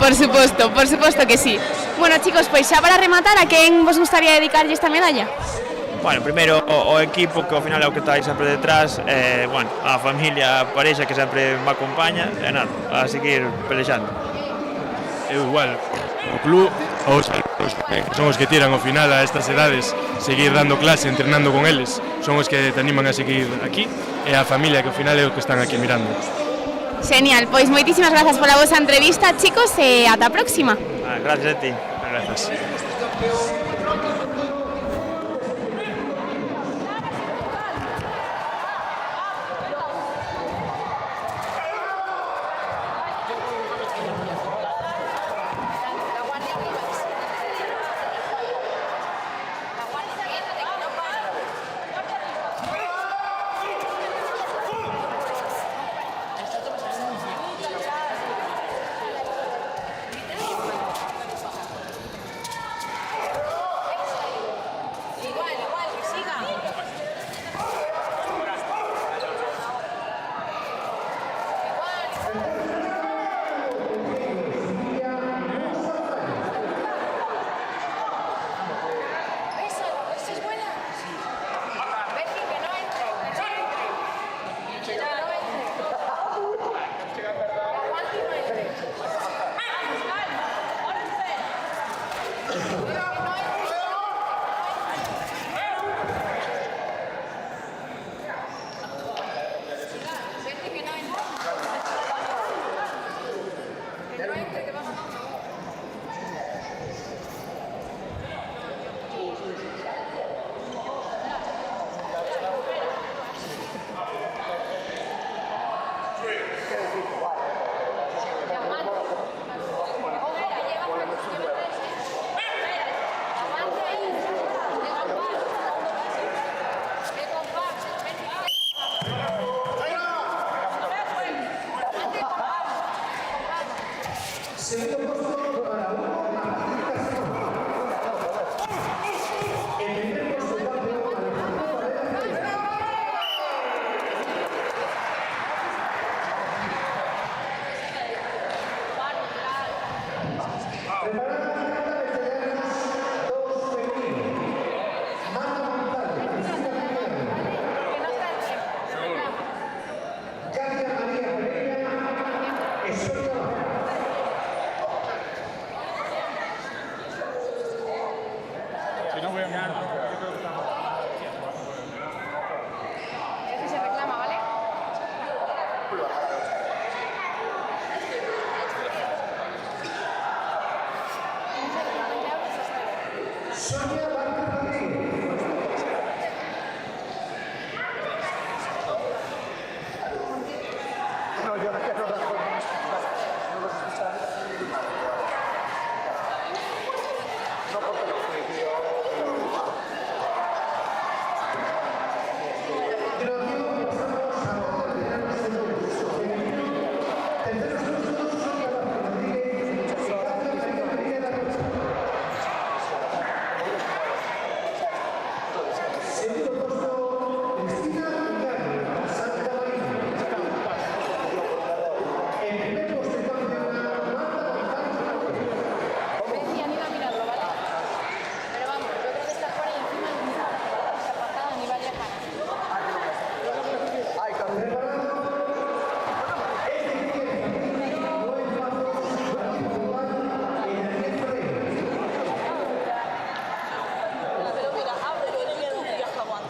Por suposto que sí. Bueno, chicos, pois xa para rematar, a quen vos gustaría dedicarlle esta medalla? Bueno, primeiro o equipo, que ao final é o que está aí sempre detrás, bueno, a familia, a parexa que sempre me acompaña, e nada, a seguir pelexando. Eu igual, o club, os son os que tiran ao final a estas edades, seguir dando clase, entrenando con eles, son os que te animan a seguir aquí, e a familia, que ao final é os que están aquí mirando. Genial, pois moitísimas grazas pola vosa entrevista, chicos, e ata a próxima. Gracias a ti. Gracias.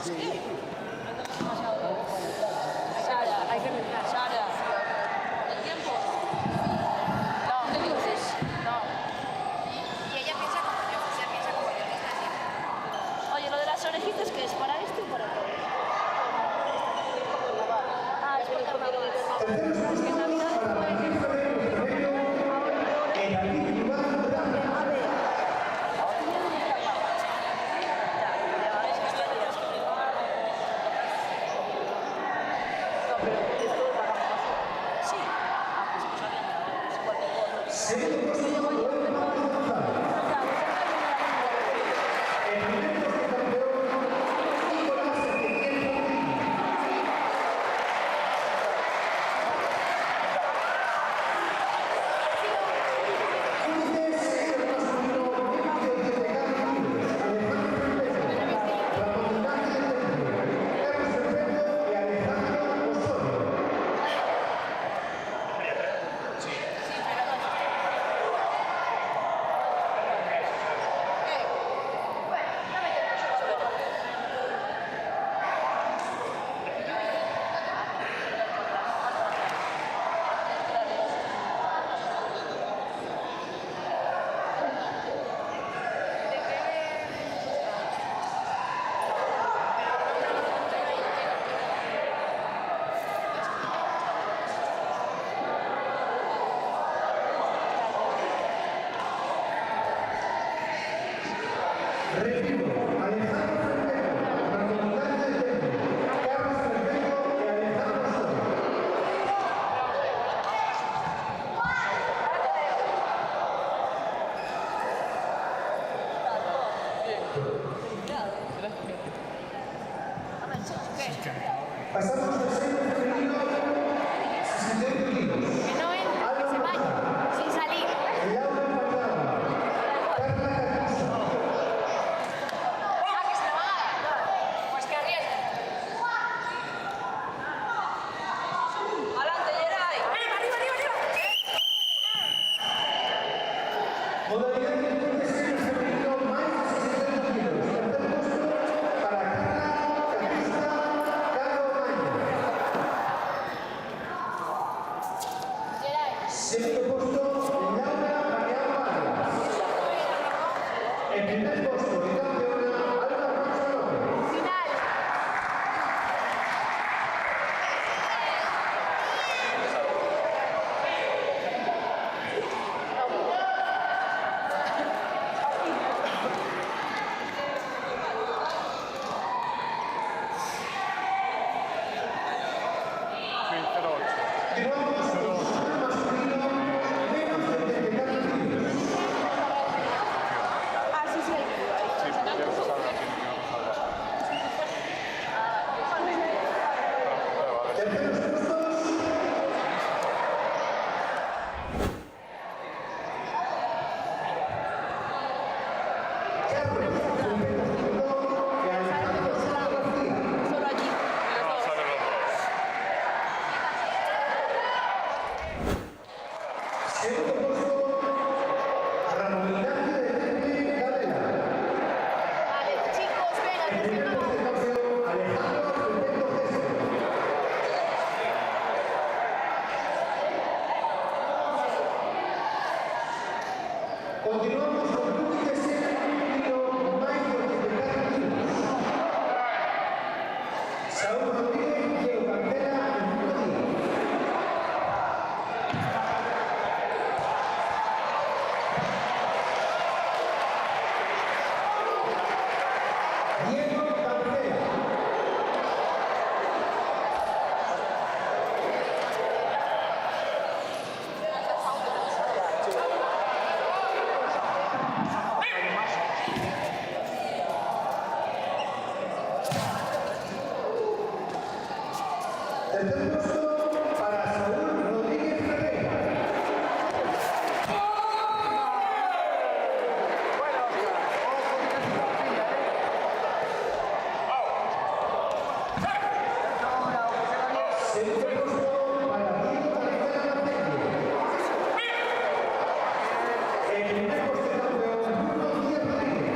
Sara, hay que rezar. Sara. ¿El tiempo? No, ¿qué dices? No. Y ella piensa como yo, o sea, piensa como yo, no está haciendo. Oye, lo de las orejitas, ¿qué es? ¿Para esto o para todo? Ah, es por carnaval. Es que en Navidad Pasamos del centro femenino 62 kilos. Que no entra, que se vaya, sin salir. Laura Pagano, Carla Catusa. Ah, que se lo van a dar. Pues que arriesguen. ¡Adelante, Geray! ¡Arriba, arriba, arriba! Modalidad de deporte senior femenino más de 62 kilos. Tercer puesto para Carla Catusa Caro Maño. Segundo puesto, Laura Mariano Vargas. El primer puesto de campeona, Alba Rosa López. Final. Continuamos con el masculino, menos de 74 kilos. Ah, sí, sí, hay que ir. Sí, porque ya se sabe, tiene que pasar. Terceros puestos. Carlos, primero segundo, que Alejandro Sala García. Solo allí. No, sale los dos. Segundo puesto, Ramón Ignacio de Temple Cadena. Vale, chicos, venga, El que se primer va. puesto de campeón, Alejandro Alberto Gesser. Continuamos con Rubí de Sena, femenino, más de 84 kilos. Saúl Rodríguez, Diego Cantera, el mismo día. Diego Cantera. Tercer puesto para Saúl Rodríguez Ferreira. Segundo puesto para Diego García Martínez. El primer puesto de campeón, Bruno Díaz Rodríguez.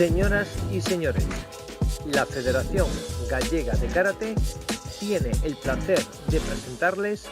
Señoras y señores, la Federación Gallega de Karate tiene el placer de presentarles